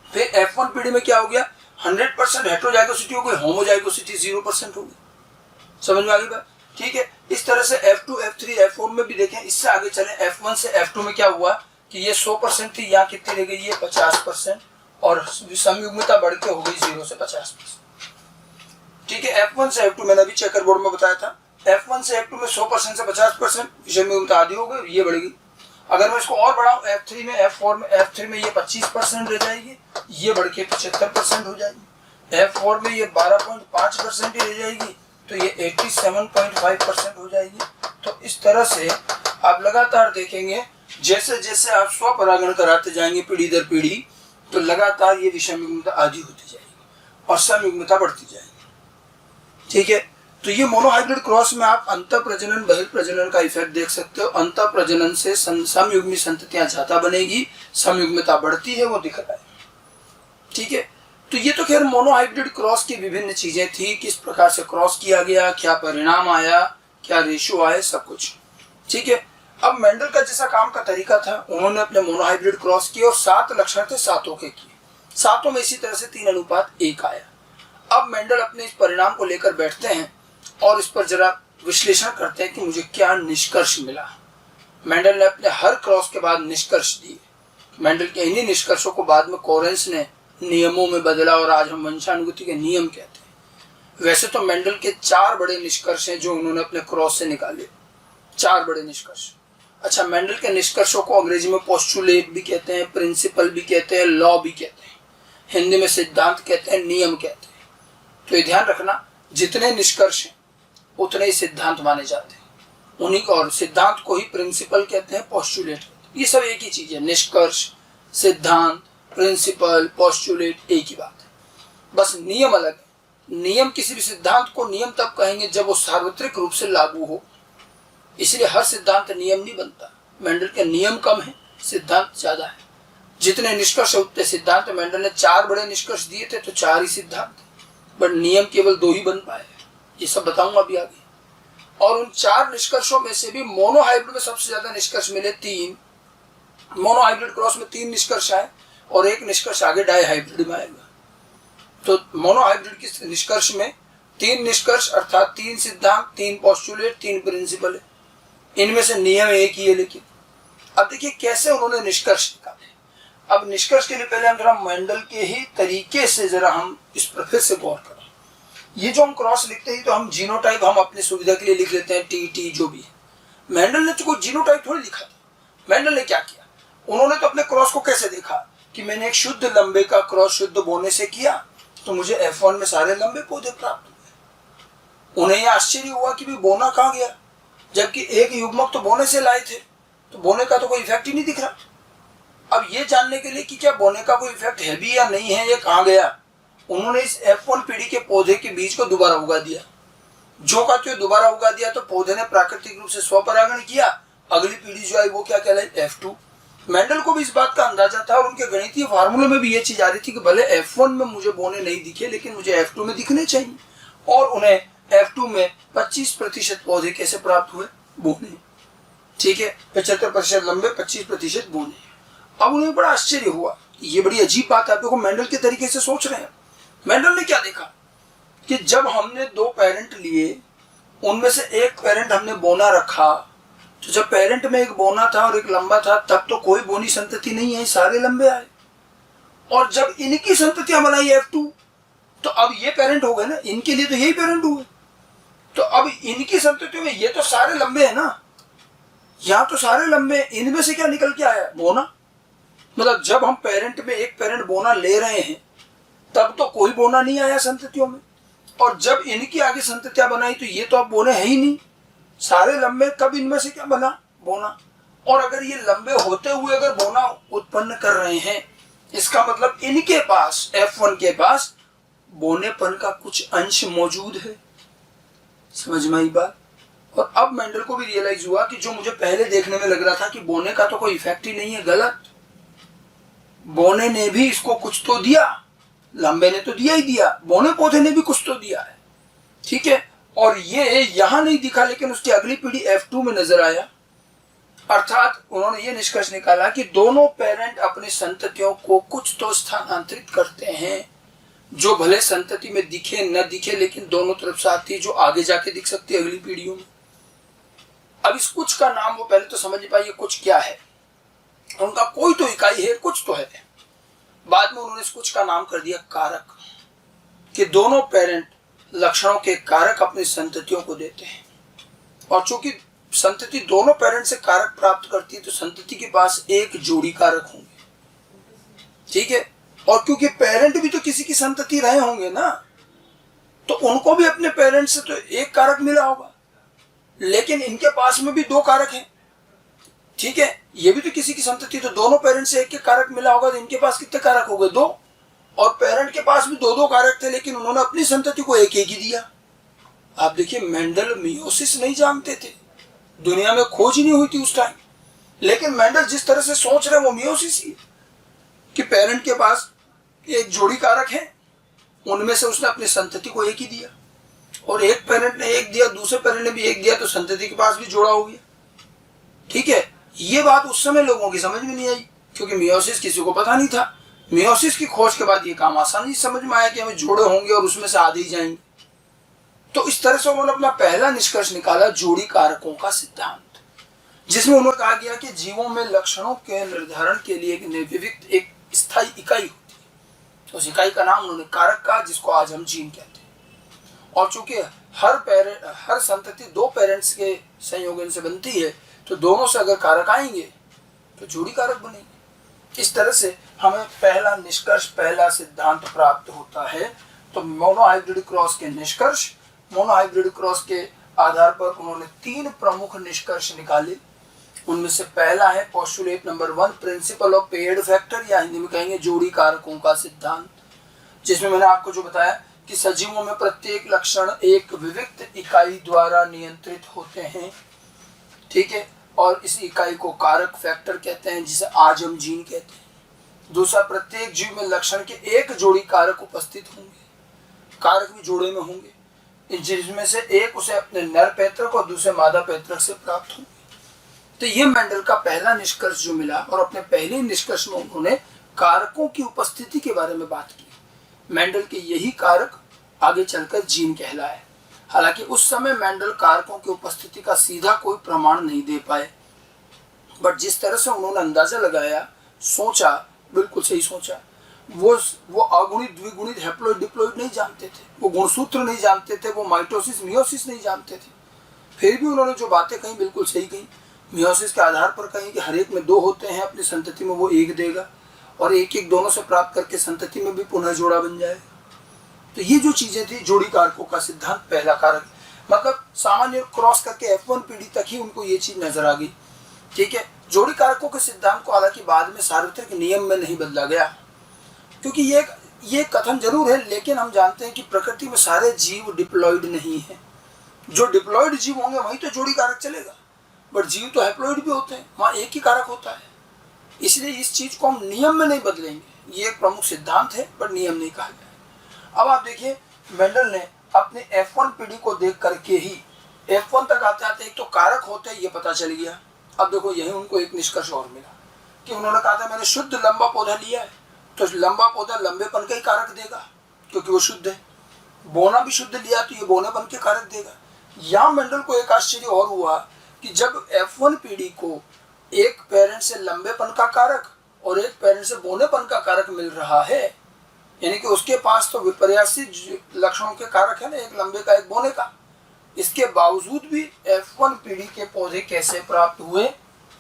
S1: फिर F1 पीढ़ी में क्या हो गया, 100% हेट्रोजाइगोसिटी हो गई, होमोजाइगोसिटी 0% हो गई। समझ में आ गई बात, ठीक है। इस तरह से F2, F3, F4 में भी देखें। इससे आगे चले, F1 से F2 में क्या हुआ कि ये 100% थी, यहाँ कितनी रह गई, ये 50%, और समयुग्मता बढ़ के हो गई 0 से 50%, ठीक है। F1 से F2 मैंने अभी चेकर बोर्ड में बताया था, F1 से F2 में 100% से 50% विषमयुग्मता आधी हो गई, ये बढ़ेगी। अगर मैं इसको और बढ़ाऊं F3 में, F3 में ये 25% रह जाएगी, ये बढ़ के 75% हो जाएगी। F4 में ये 12.5% ही रह जाएगी, तो ये 87.5% हो जाएगी। तो इस तरह से आप लगातार देखेंगे, जैसे जैसे आप स्वपरागण कराते जाएंगे पीढ़ी दर पीढ़ी, तो लगातार ये विषमयुग्मता आधी होती जाएगी और समयुग्मता बढ़ती जाएगी, ठीक है। तो ये मोनोहाइब्रिड क्रॉस में आप अंतर प्रजनन बहिर् प्रजनन का इफेक्ट देख सकते हो। अंतर प्रजनन से समयुग्मी संततियां ज्यादा बनेगी, समयुग्मिता बढ़ती है, वो दिख रहा है। ठीक है, तो ये तो खैर मोनोहाइब्रिड क्रॉस की विभिन्न चीजें थी, किस प्रकार से क्रॉस किया गया, क्या परिणाम आया, क्या रेशियो आए, सब कुछ। ठीक है, अब मेंडल का जैसा काम का तरीका था, उन्होंने अपने मोनोहाइब्रिड क्रॉस किए और 7 लक्षण थे, 7 के किए। 7 में इसी तरह से 3:1 आया। अब मेंडल अपने इस परिणाम को लेकर बैठते हैं और इस पर जरा विश्लेषण करते हैं कि मुझे क्या निष्कर्ष मिला। मेंडल ने अपने हर क्रॉस के बाद निष्कर्ष दिए। मेंडल के इन्हीं निष्कर्षों को बाद में कोरेंस ने नियमों में बदला और आज हम वंशानुगति के नियम कहते हैं। वैसे तो मेंडल के 4 बड़े निष्कर्ष हैं जो उन्होंने अपने क्रॉस से निकाले, 4 बड़े निष्कर्ष। अच्छा, मेंडल के निष्कर्षों को अंग्रेजी में पोस्टुलेट भी कहते हैं, प्रिंसिपल भी कहते हैं, लॉ भी कहते हैं, हिंदी में सिद्धांत कहते हैं, नियम कहते हैं। तो ये ध्यान रखना, जितने निष्कर्ष हैं उतने ही सिद्धांत माने जाते हैं। उन्हीं को, और सिद्धांत को ही प्रिंसिपल कहते हैं, पोस्टुलेट कहते हैं। ये सब एक ही चीज है, निष्कर्ष, सिद्धांत, प्रिंसिपल, पोस्टुलेट, एक ही बात है, बस नियम अलग है। नियम, किसी भी सिद्धांत को नियम तब कहेंगे जब वो सार्वत्रिक रूप से लागू हो, इसलिए हर सिद्धांत नियम नहीं बनता। मेंडल के नियम कम है, सिद्धांत ज्यादा है। जितने निष्कर्ष उतने सिद्धांत। मेंडल ने 4 बड़े निष्कर्ष दिए थे तो 4 ही सिद्धांत, बट नियम केवल 2 ही बन पाए। ये सब बताऊंगा अभी आगे। और उन 4 निष्कर्षों में से भी मोनोहाइब्रिड में सबसे ज्यादा निष्कर्ष मिले 3। मोनोहाइब्रिड क्रॉस में 3 निष्कर्ष आए और 1 निष्कर्ष आगे डाईहाइब्रिड में आएगा। तो मोनोहाइब्रिड के निष्कर्ष में 3 निष्कर्ष अर्थात 3 सिद्धांत, 3 पोस्टुलेट, 3 प्रिंसिपल है। इनमें से नियम एक ही है। लेकिन अब देखिए कैसे उन्होंने निष्कर्ष निकाले। अब निष्कर्ष के लिए पहले हम जरा मेंडल के ही तरीके से जरा हम इस पर फिर से गौर करें। ये जो हम क्रॉस लिखते हैं तो हम जीनोटाइप हम अपनी सुविधा के लिए लिख लेते हैं, टी जो भी है। मेंडल ने तो कोई जीनोटाइप थोड़ी लिखा था। मेंडल ने क्या किया, उन्होंने तो अपने क्रॉस को कैसे देखा कि मैंने एक शुद्ध लंबे का क्रॉस शुद्ध बोने से किया तो मुझे F1 में सारे लंबे पौधे प्राप्त हुए। उन्हें यह आश्चर्य हुआ कि भी बोना कहाँ गया, जबकि एक युग्मक तो बोने से लाए थे, तो बोने का तो कोई इफेक्ट ही नहीं दिख रहा। अब ये जानने के लिए कि क्या बोने का कोई इफेक्ट है भी या नहीं है, ये कहाँ गया, उन्होंने इस F1 पीढ़ी के पौधे के बीज को दोबारा उगा दिया। जो का तो दोबारा उगा दिया तो पौधे ने प्राकृतिक रूप से स्वपरागण किया। अगली पीढ़ी जो आई वो क्या कहलाई, F2। मेंडल को भी इस बात का अंदाजा था और उनके गणितीय फार्मूले में भी ये चीज आ रही थी कि भले F1 में मुझे बोने नहीं दिखे लेकिन मुझे F2 में दिखने चाहिए। और उन्हें F2 में 25% पौधे कैसे प्राप्त हुए, बोने। ठीक है, 75% लंबे, 25% बोने। अब उन्हें बड़ा आश्चर्य हुआ, ये बड़ी अजीब बात है। आप देखो मेंडल के तरीके से सोच रहे हैं। मेंडल ने क्या देखा कि जब हमने 2 पेरेंट लिए, उनमें से एक पेरेंट हमने बोना रखा, तो जब पेरेंट में एक बोना था और एक लंबा था तब तो कोई बोनी संतति नहीं है, सारे लंबे आए। और जब इनकी संततियां बनाई F2 तो अब ये पेरेंट हो गए ना, इनके लिए तो यही पेरेंट हुए। तो अब इनकी संततियों में ये तो सारे लंबे है ना, यहाँ तो सारे लंबे, इनमें से क्या निकल के आया, बोना। मतलब जब हम पेरेंट में एक पेरेंट बोना ले रहे हैं तब तो कोई बोना नहीं आया संततियों में, और जब इनकी आगे संततियां बनाई तो ये तो अब बोने है ही नहीं, सारे लंबे। तब इनमें से क्या बना, बोना। और अगर ये लंबे होते हुए अगर बोना उत्पन्न कर रहे हैं, इसका मतलब इनके पास F1 के पास बोनेपन का कुछ अंश मौजूद है। समझ में आई बात। और अब मेंडल को भी रियलाइज हुआ कि जो मुझे पहले देखने में लग रहा था कि बोने का तो कोई इफेक्ट ही नहीं है, गलत। बोने ने भी इसको कुछ तो दिया, लंबे ने तो दिया ही दिया, बोने पौधे ने भी कुछ तो दिया है। ठीक है, और ये यहां नहीं दिखा लेकिन उसकी अगली पीढ़ी F2 में नजर आया। अर्थात उन्होंने ये निष्कर्ष निकाला कि दोनों पेरेंट अपनी संततियों को कुछ तो स्थानांतरित करते हैं, जो भले संतति में दिखे न दिखे लेकिन दोनों तरफ से आती है, जो आगे जाके दिख सकती है अगली पीढ़ियों में। अब इस कुछ का नाम वो पहले तो समझ पाइए कुछ क्या है, उनका कोई तो इकाई है, कुछ तो है। बाद में उन्होंने इस कुछ का नाम कर दिया कारक, कि दोनों पेरेंट लक्षणों के कारक अपनी संततियों को देते हैं। और चूंकि संतति दोनों पेरेंट से कारक प्राप्त करती है तो संतति के पास एक जोड़ी कारक होंगे। ठीक है, और क्योंकि पेरेंट भी तो किसी की संतति रहे होंगे ना, तो उनको भी अपने पेरेंट से तो एक कारक मिला होगा, लेकिन इनके पास में भी 2 कारक हैं। ठीक है, ये भी तो किसी की संतति, तो दोनों पेरेंट से एक कारक मिला होगा, तो इनके पास कितने कारक हो गए, 2। और पेरेंट के पास भी 2-2 कारक थे लेकिन उन्होंने अपनी संतति को एक ही दिया। आप देखिए मेंडल मियोसिस नहीं जानते थे, दुनिया में खोज ही नहीं हुई थी उस टाइम, लेकिन मेंडल जिस तरह से सोच रहे हैं वो मियोसिस ही है कि पेरेंट के पास एक जोड़ी कारक है, उनमें से उसने अपनी संतति को एक ही दिया, और एक पेरेंट ने एक दिया, दूसरे पेरेंट ने भी एक दिया, तो संतति के पास भी जोड़ा हो गया। ठीक है, ये बात उस समय लोगों की समझ में नहीं आई, क्योंकि मियोसिस किसी को पता नहीं था। मियोसिस की खोज के बाद ये काम आसानी से समझ में आया कि हमें जोड़े होंगे और उसमें से आधे ही जाएंगे। तो इस तरह से उन्होंने अपना पहला निष्कर्ष निकाला, जोड़ी कारकों का सिद्धांत, जिसमें उन्होंने कहा गया कि जीवों में लक्षणों के निर्धारण के लिए एक निर्विविक्त एक स्थायी इकाई होती है। उस इकाई का नाम उन्होंने कारक कहा, जिसको आज हम जीन कहते हैं। और चूंकि हर संतति दो पेरेंट्स के संयोजन से बनती है, तो दोनों से अगर कारक आएंगे तो जोड़ी कारक बनेंगे। इस तरह से हमें पहला निष्कर्ष, पहला सिद्धांत प्राप्त होता है। तो मोनोहाइब्रिड क्रॉस के निष्कर्ष, मोनोहाइब्रिड क्रॉस के आधार पर उन्होंने 3 प्रमुख निष्कर्ष निकाले। उनमें से पहला है postulate number 1, principle of paired factor, या हिंदी में कहेंगे जोड़ी कारकों का सिद्धांत, जिसमें मैंने आपको जो बताया कि सजीवों में प्रत्येक लक्षण एक विविक्त इकाई द्वारा नियंत्रित होते हैं। ठीक है, और इस इकाई को कारक फैक्टर कहते हैं, जिसे आज हम जीन कहते हैं। दूसरा, प्रत्येक जीव में लक्षण के एक जोड़ी कारक उपस्थित होंगे, कारक भी जोड़े में होंगे, जिसमें से एक उसे अपने नर पैतृक और दूसरे मादा पैतृक से प्राप्त होंगे। तो ये मेंडल का पहला निष्कर्ष जो मिला, और अपने पहले निष्कर्ष में उन्होंने कारकों की उपस्थिति के बारे में बात की। मेंडल के यही कारक आगे चलकर जीन कहलाए। हालांकि उस समय मेंडल कारकों की उपस्थिति का सीधा कोई प्रमाण नहीं दे पाए, बट जिस तरह से उन्होंने अंदाजा लगाया, सोचा, बिल्कुल सही सोचा। वो अगुणित, द्विगुणित, हैप्लॉइड, डिप्लॉइड नहीं जानते थे, वो गुणसूत्र नहीं जानते थे, वो माइटोसिस, मियोसिस नहीं जानते थे। फिर भी उन्होंने जो बातें कही बिल्कुल सही कही। मियोसिस के आधार पर कही कि हर एक में 2 होते हैं, अपनी संतति में वो 1 देगा, और एक एक दोनों से प्राप्त करके संतति में भी पुनः जोड़ा बन जाए। तो ये जो चीजें थी, जोड़ी कारकों का सिद्धांत पहला कारक, मतलब सामान्य क्रॉस करके F1 पीढ़ी तक ही उनको ये चीज नजर आ गई। ठीक है, जोड़ी कारकों के सिद्धांत को हालांकि बाद में सार्वत्रिक नियम में नहीं बदला गया, क्योंकि ये कथन जरूर है, लेकिन हम जानते हैं कि प्रकृति में सारे जीव डिप्लॉइड नहीं है। जो डिप्लॉइड जीव होंगे वहीं तो जोड़ी कारक चलेगा, बट जीव तो हैप्लॉइड भी होते हैं, वहां एक ही कारक होता है। इसलिए इस चीज को हम नियम में नहीं बदलेंगे। ये एक प्रमुख सिद्धांत है, पर नियम नहीं कहा गया। अब आप देखिए, मेंडल ने अपने F1 पीढ़ी को देख करके ही F1 तक आते आते एक तो कारक होते हैं, ये पता चल गया। अब देखो, यही उनको एक निष्कर्ष और मिला कि उन्होंने कहा था मैंने शुद्ध लंबा पौधा लिया है, तो लंबा पौधा लंबेपन का ही कारक देगा, क्योंकि वो शुद्ध है। बोना भी शुद्ध लिया तो ये बोनेपन के कारक देगा। यहाँ मेंडल को एक आश्चर्य और हुआ कि जब F1 पीढ़ी को एक पेरेंट से लंबेपन का कारक और एक पेरेंट से बोनेपन का कारक मिल रहा है, यानी कि उसके पास तो विपर्यासी लक्षणों के कारक है ना, एक लंबे का एक बोने का, इसके बावजूद भी F1 पीढ़ी के पौधे कैसे प्राप्त हुए?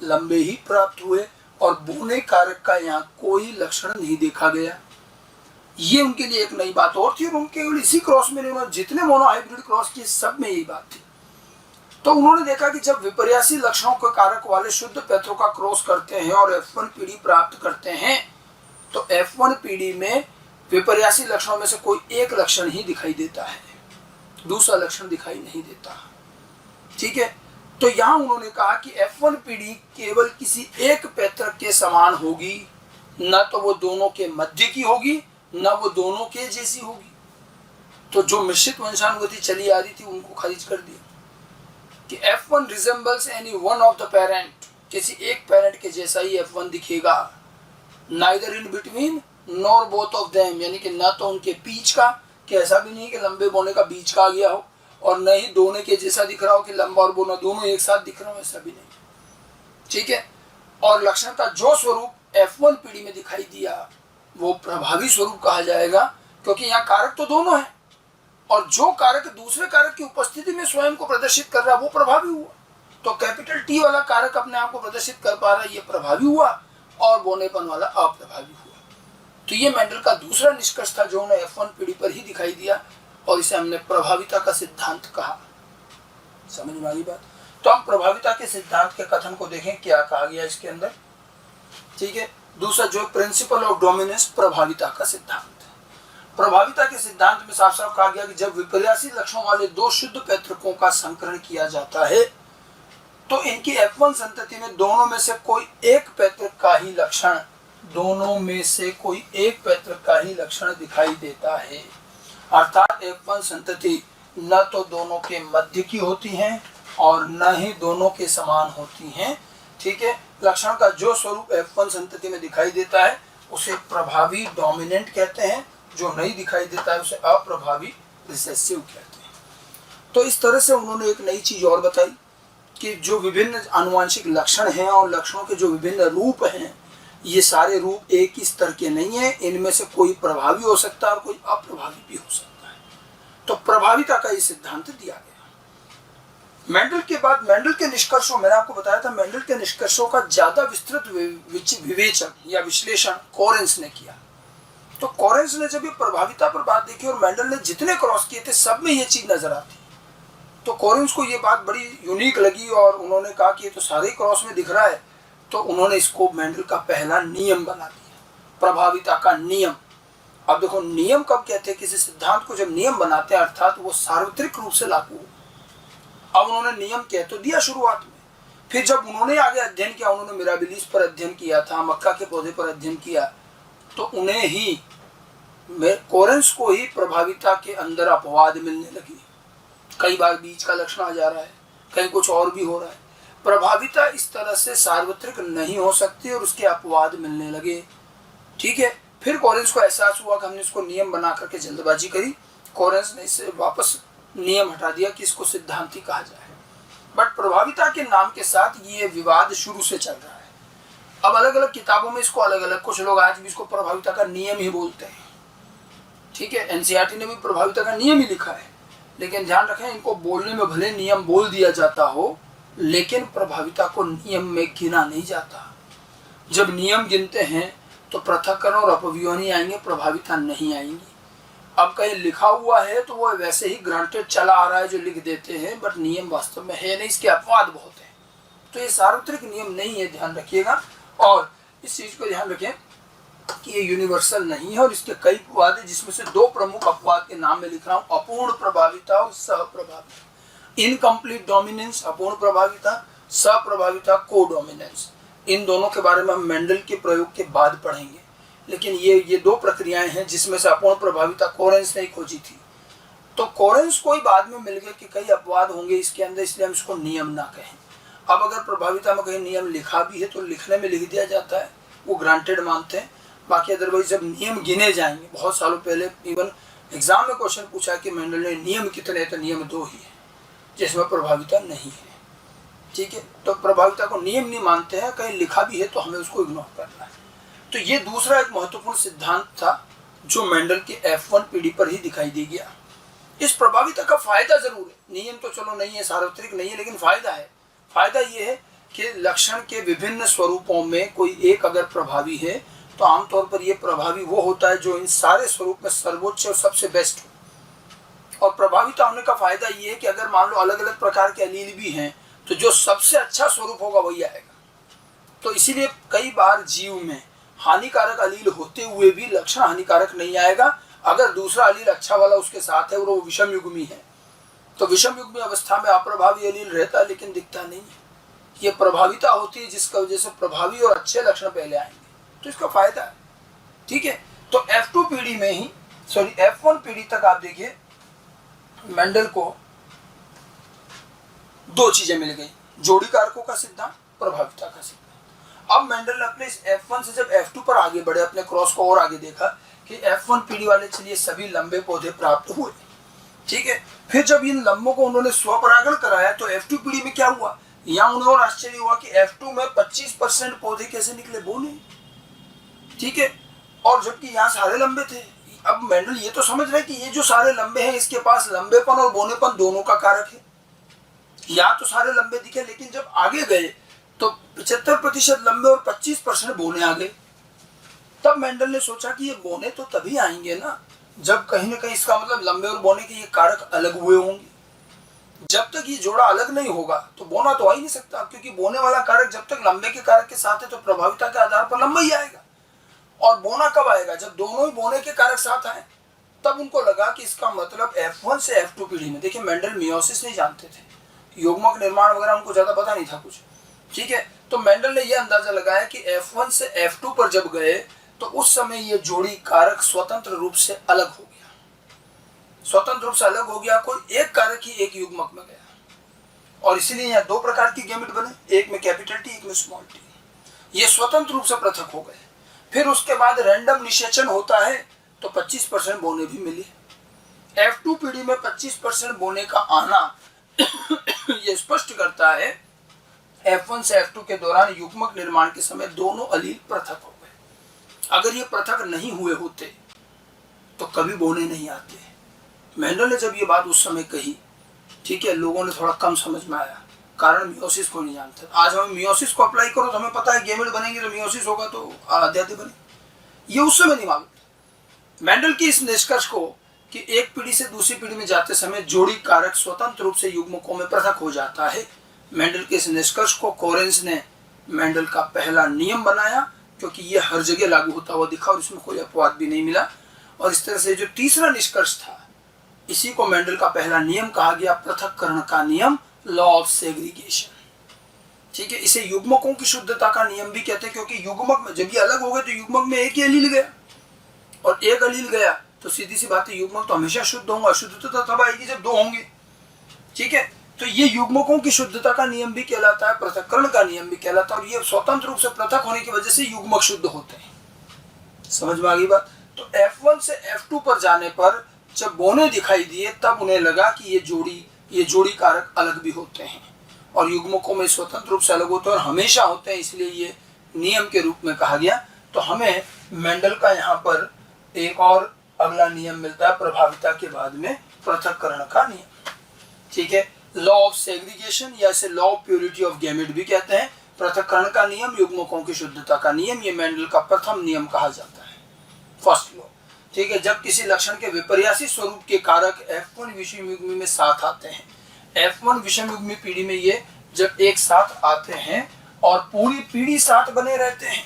S1: लंबे ही प्राप्त हुए, और बोने कारक का यहाँ कोई लक्षण नहीं देखा गया। ये उनके लिए एक नई बात और थी, और उनके इसी क्रॉस में उन्होंने जितने मोनोहाइब्रिड क्रॉस किए सब में यही बात थी। तो उन्होंने देखा कि जब विपर्यासी लक्षणों के कारक वाले शुद्ध पैतरों का क्रॉस करते हैं और F1 पीढ़ी प्राप्त करते हैं, तो F1 पीढ़ी में विपर्यासी लक्षणों में से कोई एक लक्षण ही दिखाई देता है, दूसरा लक्षण दिखाई नहीं देता। ठीक है, तो यहां उन्होंने कहा कि F1 पीढ़ी केवल किसी एक पैतृक के समान होगी, न तो वो दोनों के मध्य की होगी, न वो दोनों के जैसी होगी। तो जो मिश्रित वंशानुगति चली आ रही थी उनको खारिज कर दिया कि F1 resembles any one of the parent, किसी एक पेरेंट के जैसा ही F1 दिखेगा, neither in between nor both of them, यानी कि ना तो उनके बीच का, कि ऐसा भी नहीं कि लंबे बोने का बीच का आ गया हो, और न ही दोनों के जैसा दिख रहा हो कि लंबा और बोना दोनों एक साथ दिख रहा हो, ऐसा भी नहीं। ठीक है, और लक्षण का जो स्वरूप F1 पीढ़ी में दिखाई दिया वो प्रभावी स्वरूप कहा जाएगा, क्योंकि यहाँ कारक तो दोनों हैं, और जो कारक दूसरे कारक की उपस्थिति में स्वयं को प्रदर्शित कर रहा है वो प्रभावी हुआ। तो कैपिटल T वाला कारक अपने आप को प्रदर्शित कर पा रहा है, ये प्रभावी हुआ, और बोनेपन वाला अप्रभावी हुआ। तो ये मेंडल का दूसरा निष्कर्ष था जो उन्हें F1 पीढ़ी पर ही दिखाई दिया, और इसे हमने प्रभाविता का सिद्धांत कहा। समझ में आ गई बात? तो हम प्रभाविता के सिद्धांत के कथन को देखें, क्या कहा गया इसके अंदर। ठीक है, दूसरा जो प्रिंसिपल ऑफ डोमिनेंस, प्रभाविता का सिद्धांत। प्रभाविता के सिद्धांत में साफ साफ कहा गया कि जब विपर्यासी लक्षणों वाले दो शुद्ध पैतृकों का संकरण किया जाता है तो इनकी F1 संतति में दोनों में से कोई एक पैतृक का ही लक्षण दिखाई देता है। अर्थात F1 संतति न तो दोनों के मध्य की होती हैं और न ही दोनों के समान होती हैं। ठीक है, लक्षण का जो स्वरूप F1 संतति में दिखाई देता है उसे प्रभावी डोमिनेंट कहते हैं, जो नहीं दिखाई देता है उसे अप्रभावी रिसेसिव कहते हैं। तो इस तरह से उन्होंने एक नई चीज और बताई कि जो विभिन्न आनुवंशिक लक्षण हैं और लक्षणों के जो विभिन्न रूप हैं, ये सारे रूप एक ही स्तर के नहीं है, इनमें से कोई प्रभावी हो सकता है और कोई अप्रभावी भी हो सकता है। तो प्रभाविता का ये सिद्धांत दिया गया। मेंडल के बाद मेंडल के निष्कर्षों, मैंने आपको बताया था मेंडल के निष्कर्षों का ज्यादा विस्तृत विवेचन या विश्लेषण कोरेंस ने किया। तो कोरेंस ने जब ये प्रभाविता पर बात देखी और मेंडल ने जितने क्रॉस किए थे सब में ये चीज नजर आती, तो कोरेंस को ये बात बड़ी यूनिक लगी और उन्होंने कहा कि ये तो सारे क्रॉस में दिख रहा है। तो उन्होंने इसको मेंडल का पहला नियम बना दिया, प्रभाविता का नियम। अब देखो, नियम कब कहते हैं किसी सिद्धांत को? जब नियम बनाते हैं अर्थात वो सार्वत्रिक रूप से लागू हो। अब उन्होंने नियम कह तो दिया शुरुआत में, फिर जब उन्होंने आगे अध्ययन किया, उन्होंने मिराबिलिस पर अध्ययन किया था, मक्का के पौधे पर अध्ययन किया, तो उन्हें ही कोरेंस को ही प्रभाविता के अंदर अपवाद मिलने लगी। कई बार बीज का लक्षण आ जा रहा है, कहीं कुछ और भी हो रहा है। प्रभाविता इस तरह से सार्वत्रिक नहीं हो सकती और उसके अपवाद मिलने लगे। ठीक है, फिर कोरेंस को एहसास हुआ कि हमने इसको नियम बना करके जल्दबाजी करी। कोरेंस ने इसे वापस नियम हटा दिया कि इसको सिद्धांति कहा जाए। बट प्रभाविता के नाम के साथ ये विवाद शुरू से चल रहा है। अब अलग अलग किताबों में इसको अलग अलग, कुछ लोग आज भी इसको प्रभाविता का नियम ही बोलते हैं। ठीक है, एनसीईआरटी ने भी प्रभाविता का नियम ही लिखा है, लेकिन ध्यान रखें इनको बोलने में भले नियम बोल दिया जाता हो, लेकिन प्रभाविता को नियम में गिना नहीं जाता। जब नियम गिनते हैं तो पृथक्करण और अपव्यूहनी आएंगे, प्रभाविता नहीं आएंगी। अब कहीं लिखा हुआ है तो वो वैसे ही ग्रांटेड चला आ रहा है जो लिख देते हैं, बट नियम वास्तव में है नहीं, इसके अपवाद बहुत हैं। तो ये सार्वत्रिक नियम नहीं है, ध्यान रखिएगा। और इस चीज को ध्यान रखें कि ये यूनिवर्सल नहीं है और इसके कई अपवाद है, जिसमें से दो प्रमुख अपवाद के नाम में लिख रहा हूँ, अपूर्ण प्रभाविता और सहप्रभाविता। इनकम्प्लीट डोमिनेंस अपूर्ण प्रभाविता, सप्रभाविता को डोमिनेंस। इन दोनों के बारे में हम मेंडल के प्रयोग के बाद पढ़ेंगे, लेकिन ये दो प्रक्रियाएं हैं जिसमें से अपूर्ण प्रभाविता कोरेंस ने खोजी थी। तो कोरेंस को ही बाद में मिल गया कि कई अपवाद होंगे इसके अंदर, इसलिए हम इसको नियम ना कहें। अब अगर प्रभाविता में कहीं नियम लिखा भी है तो लिखने में लिख दिया जाता है, वो ग्रांटेड मानते हैं। बाकी अदरवाइज जब नियम गिने जाएंगे, बहुत सालों पहले इवन एग्जाम में क्वेश्चन पूछा कि मेंडल ने नियम कितने, तो नियम 2 ही है जिसमें प्रभाविता नहीं है। ठीक है, तो प्रभाविता को नियम नहीं मानते हैं, कहीं लिखा भी है तो हमें उसको इग्नोर करना है। तो ये दूसरा एक महत्वपूर्ण सिद्धांत था जो मेंडल के F1 पीढ़ी पर ही दिखाई दे गया। इस प्रभाविता का फायदा जरूर है, नियम तो चलो नहीं है, सार्वत्रिक नहीं है, लेकिन फायदा है। फायदा ये है कि लक्षण के विभिन्न स्वरूपों में कोई एक अगर प्रभावी है तो आमतौर पर ये प्रभावी वो होता है जो इन सारे स्वरूप में सर्वोच्च और सबसे बेस्ट हो। और प्रभाविता होने का फायदा ये है कि अगर मान लो अलग अलग प्रकार के एलील भी हैं तो जो सबसे अच्छा स्वरूप होगा वही आएगा। तो इसीलिए कई बार जीव में हानिकारक अलील होते हुए भी लक्षण हानिकारक नहीं आएगा अगर दूसरा अलील अच्छा वाला उसके साथ है और वो विषम युग्मी है। तो विषम युग्मी अवस्था में अप्रभावी अलील रहता है लेकिन दिखता नहीं है। ये प्रभाविता होती है जिसका वजह से प्रभावी और अच्छे लक्षण पहले आएंगे, तो इसका फायदा है। ठीक है, तो F2 पीढ़ी में ही F1 पीढ़ी तक आप देखिए मेंडल को 2 चीजें मिल गई, जोड़ी कारकों का सिद्धांत, प्रभाविता का सिद्धांत। अब मेंडल ने अपने इस F1 से जब F2 पर आगे बढ़े, अपने क्रॉस को और आगे देखा कि F1 पीढ़ी वाले चलिए सभी लंबे पौधे प्राप्त हुए। ठीक है, फिर जब इन लंबों को उन्होंने स्वपरागण कराया तो F2 पीढ़ी में क्या हुआ, यहाँ उन्हें और आश्चर्य हुआ कि F2 में 25% पौधे कैसे निकले, बोने। ठीक है, और जबकि यहाँ सारे लंबे थे। अब मेंडल ये तो समझ रहे कि ये जो सारे लंबे हैं इसके पास लंबेपन और बोनेपन दोनों का कारक है। यहाँ तो सारे लंबे दिखे, लेकिन जब आगे गए तो 75% लंबे और 25% बोने आ गए। तब मेंडल ने सोचा कि ये बोने तो तभी आएंगे ना जब कहीं ना कहीं, इसका मतलब लंबे और बोने के ये कारक अलग हुए होंगे। जब तक ये जोड़ा अलग नहीं होगा तो बोना तो आ ही नहीं सकता, क्योंकि बोने वाला कारक जब तक लंबे के कारक के साथ है तो प्रभाविता के आधार पर लंबा ही आएगा। और बोना कब आएगा, जब दोनों ही बोने के कारक साथ आए। तब उनको लगा कि इसका मतलब F1 से F2 पीढ़ी में, देखिए मेंडल मियोसिस नहीं जानते थे, युग्मक निर्माण वगैरह उनको ज्यादा पता नहीं था कुछ, ठीक है। तो मेंडल ने यह अंदाजा लगाया कि F1 से F2 पर जब गए तो उस समय ये जोड़ी कारक स्वतंत्र रूप से अलग हो गया, स्वतंत्र रूप से अलग हो गया, कोई एक कारक ही एक युग्मक में गया, और इसीलिए यहाँ दो प्रकार की गैमेट बने, एक में कैपिटल टी, एक में स्मॉल टी, ये स्वतंत्र रूप से पृथक हो गए। फिर उसके बाद रैंडम निषेचन होता है तो 25% बोने भी मिले। F2 पीढ़ी में 25% बोने का आना ये स्पष्ट करता है F1 से F2 के दौरान युग्मक निर्माण के समय दोनों अलील पृथक हो गए। अगर ये पृथक नहीं हुए होते तो कभी बोने नहीं आते। मेंडल ने जब ये बात उस समय कही, ठीक है, लोगों ने थोड़ा कम समझ में आया, कारण मियोसिस को नहीं जानते। आज हमें मियोसिस को अप्लाई करो तो हमें पता है गैमेट बनेंगे तो मियोसिस होगा तो आद्यादि बने, ये उस समय नहीं मालूम। मेंडल की इस निष्कर्ष को कि एक पीढ़ी से दूसरी पीढ़ी में जाते समय जोड़ी कारक स्वतंत्र रूप से युग्मकों में पृथक हो जाता है, मेंडल के इस निष्कर्ष को कोरेंस ने मेंडल का पहला नियम बनाया, क्योंकि ये हर जगह लागू होता हुआ दिखा और इसमें कोई अपवाद भी नहीं मिला। और इस तरह से जो तीसरा निष्कर्ष था, इसी को मेंडल का पहला नियम कहा गया, पृथक्करण का नियम, लॉ ऑफ सेग्रीगेशन, ठीक है। इसे युग्मकों की शुद्धता का नियम भी कहते हैं, क्योंकि युग्मक में जब ये अलग हो गए तो युग्मक में एक ही अलील गया, और एक अलील गया तो सीधी सी बात है युग्मक तो हमेशा शुद्ध होगा, शुद्धता तब आएगी जब दो होंगे, ठीक है। तो ये युग्मकों की शुद्धता का नियम भी कहलाता है, पृथक्करण का नियम भी कहलाता है, और ये स्वतंत्र रूप से पृथक होने की वजह से युग्मक शुद्ध होते हैं। समझ में आ गई बात। तो F1 से F2 पर जाने पर जब बोने दिखाई दिए तब उन्हें लगा कि ये जोड़ी कारक अलग भी होते हैं और युग्मकों में स्वतंत्र रूप से अलग होते हैं और हमेशा होते हैं, इसलिए ये नियम के रूप में कहा गया। तो हमें मेंडल का यहाँ पर एक और अगला नियम मिलता है प्रभाविता के बाद में, पृथक्करण का नियम, ठीक है। लॉ ऑफ सेग्रीगेशन या इसे law of purity of gamete भी कहते हैं। पृथक्करण का नियम, युग्मकों की शुद्धता का नियम, ये मेंडल का प्रथम नियम कहा जाता है, फर्स्ट लॉ, ठीक है। जब किसी लक्षण के विपर्यासी स्वरूप के कारक F1 विषमयुग्मी में साथ आते हैं, F1 विषमयुग्मी पीढ़ी में ये जब एक साथ आते हैं और पूरी पीढ़ी साथ बने रहते हैं,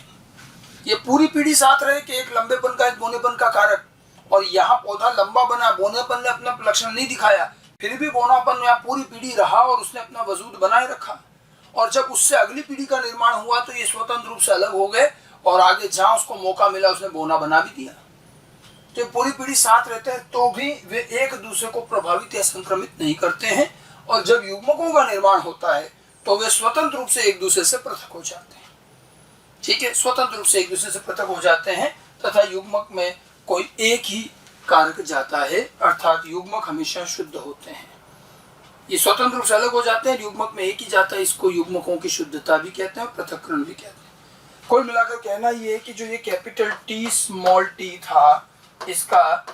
S1: ये पूरी पीढ़ी साथ रहे कि एक लंबेपन का एक बोनेपन का कारक, और यहाँ पौधा लंबा बना, बोनेपन ने अपना लक्षण नहीं दिखाया, फिर भी बोनापन यहाँ पूरी पीढ़ी रहा और उसने अपना वजूद बनाए रखा, और जब उससे अगली पीढ़ी का निर्माण हुआ तो ये स्वतंत्र रूप से अलग हो गए और आगे जहां उसको मौका मिला उसने बोना बना भी दिया। तो पूरी पीढ़ी साथ रहते हैं तो भी वे एक दूसरे को प्रभावित या संक्रमित नहीं करते हैं, और जब युग्मकों का निर्माण होता है तो वे स्वतंत्र रूप से एक दूसरे से पृथक हो जाते हैं, ठीक है, स्वतंत्र रूप से एक दूसरे से पृथक हो जाते हैं, तथा युग्मक में कोई एक ही कारक जाता है, अर्थात युग्मक हमेशा शुद्ध होते हैं। ये स्वतंत्र रूप से अलग हो जाते हैं, युग्मक में एक ही जाता है, इसको युग्मकों की शुद्धता भी कहते हैं, पृथक्करण भी कहते हैं। कुल मिलाकर कहना ये है कि जो ये कैपिटल टी स्मॉल टी था, इसका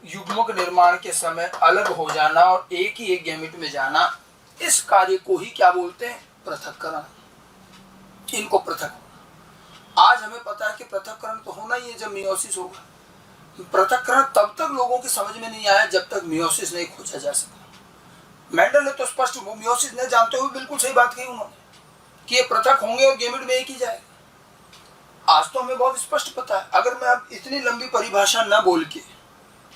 S1: युग्मक निर्माण के समय अलग हो जाना और एक ही एक गैमेट में जाना, इस कार्य को ही क्या बोलते हैं, पृथक्करण, इनको पृथक। आज हमें पता है कि पृथक्करण तो होना ही है जब मियोसिस होगा। पृथक्करण तब तक लोगों की समझ में नहीं आया जब तक मियोसिस नहीं खोजा जा सका। मेंडल ने तो स्पष्ट मियोसिस नहीं जानते हुए बिल्कुल सही बात कही उन्होंने कि ये पृथक होंगे और गैमेट में एक ही जाएगा। आज तो हमें बहुत स्पष्ट पता है। अगर मैं अब इतनी लंबी परिभाषा न बोल के,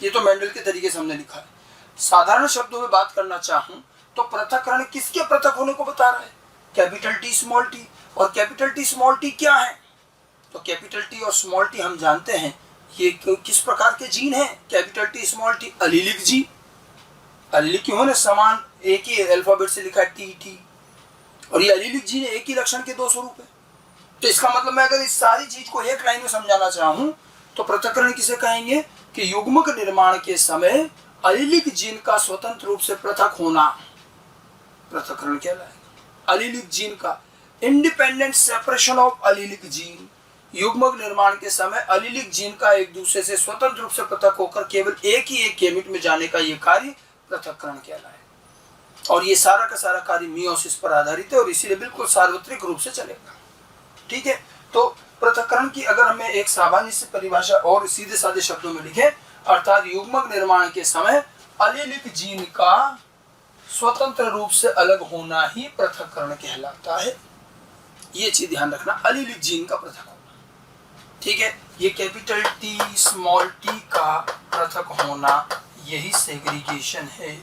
S1: ये तो मेंडल के तरीके से हमने लिखा है, साधारण शब्दों में बात करना चाहूं तो पृथक्करण किसके पृथक होने को बता रहा है, कैपिटल टी स्मॉल टी। और कैपिटल टी स्मॉल टी क्या है, तो कैपिटल टी और स्मॉल टी हम जानते हैं ये किस प्रकार के जीन हैं। Capital T small T allelic gene, allelic क्यों है, समान एक ही अल्फाबेट से लिखा है टी टी, और ये अलीलिक जीन एक ही लक्षण के दो स्वरूप है। तो इसका मतलब मैं अगर इस सारी चीज को एक लाइन में समझाना चाहूं तो पृथक्करण किसे कहेंगे कि युग्मक निर्माण के समय अलीलिक जीन का स्वतंत्र रूप से पृथक होना पृथक्करण कहलाएगा। अलीलिक जीन का independent separation of allelic gene, युग्मक निर्माण के समय अलीलिक जीन का एक दूसरे से स्वतंत्र रूप से पृथक होकर केवल एक ही एक गैमेट में जाने का ये कार्य पृथक्करण कहलाएगा। और ये सारा का सारा कार्य मियोसिस पर आधारित है और इसीलिए बिल्कुल सार्वत्रिक रूप से चलेगा, ठीक है। तो पृथक्करण की अगर हमें एक सामान्य से परिभाषा और सीधे साधे शब्दों में लिखें, अर्थात युग्मक निर्माण के समय अलीलिक जीन का स्वतंत्र रूप से अलग होना ही पृथक्करण कहलाता है। ये चीज ध्यान रखना, अलीलिक जीन का पृथक होना, ठीक है। ये कैपिटल टी स्मॉल टी का पृथक होना, यही सेग्रीगेशन है।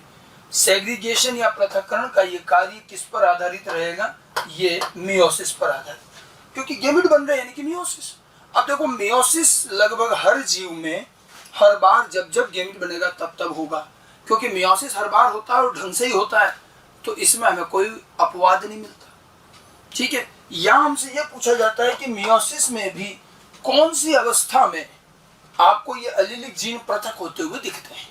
S1: सेग्रीगेशन या पृथक्करण का ये कार्य किस पर आधारित रहेगा? ये मियोसिस पर आधारित, क्योंकि गैमेट बन रहे हैं यानी कि मियोसिस। अब देखो मियोसिस लगभग हर जीव में हर बार जब जब गैमेट बनेगा तब तब होगा, क्योंकि मियोसिस हर बार होता है और ढंग से ही होता है, तो इसमें हमें कोई अपवाद नहीं मिलता। ठीक है, यहाँ हमसे यह पूछा जाता है कि मियोसिस में भी कौन सी अवस्था में आपको ये एलीलिक जीन पृथक होते हुए दिखते हैं।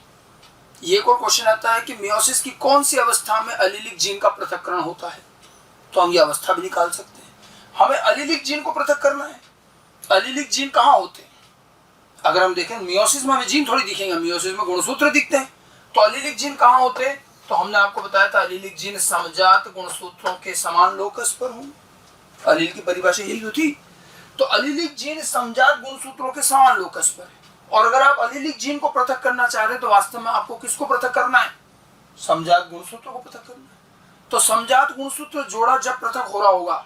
S1: ये कोई क्वेश्चन आता है कि मियोसिस की कौन सी अवस्था में एलीलिक जीन का पृथक्करण होता है, तो हम ये अवस्था भी निकाल सकते हैं। हमें एलीलिक जीन को पृथक करना है। एलीलिक जीन कहाँ होते हैं? अगर हम देखें मियोसिस में हमें जीन थोड़ी दिखेंगे, मियोसिस में गुणसूत्र दिखते हैं, तो एलीलिक जीन कहाँ होते हैं? तो हमने आपको बताया था एलीलिक जीन समजात गुणसूत्रों के समान लोकस पर होंगे। एलील की परिभाषा यही तो थी। तो एलीलिक जीन समजात गुणसूत्रों के समान लोकस पर है। और अगर आप एलीलिक जीन को पृथक करना चाह रहे हैं तो वास्तव में आपको किसको पृथक करना है? समजात गुणसूत्र को पृथक करना है। तो समजात गुणसूत्र जोड़ा जब पृथक हो रहा होगा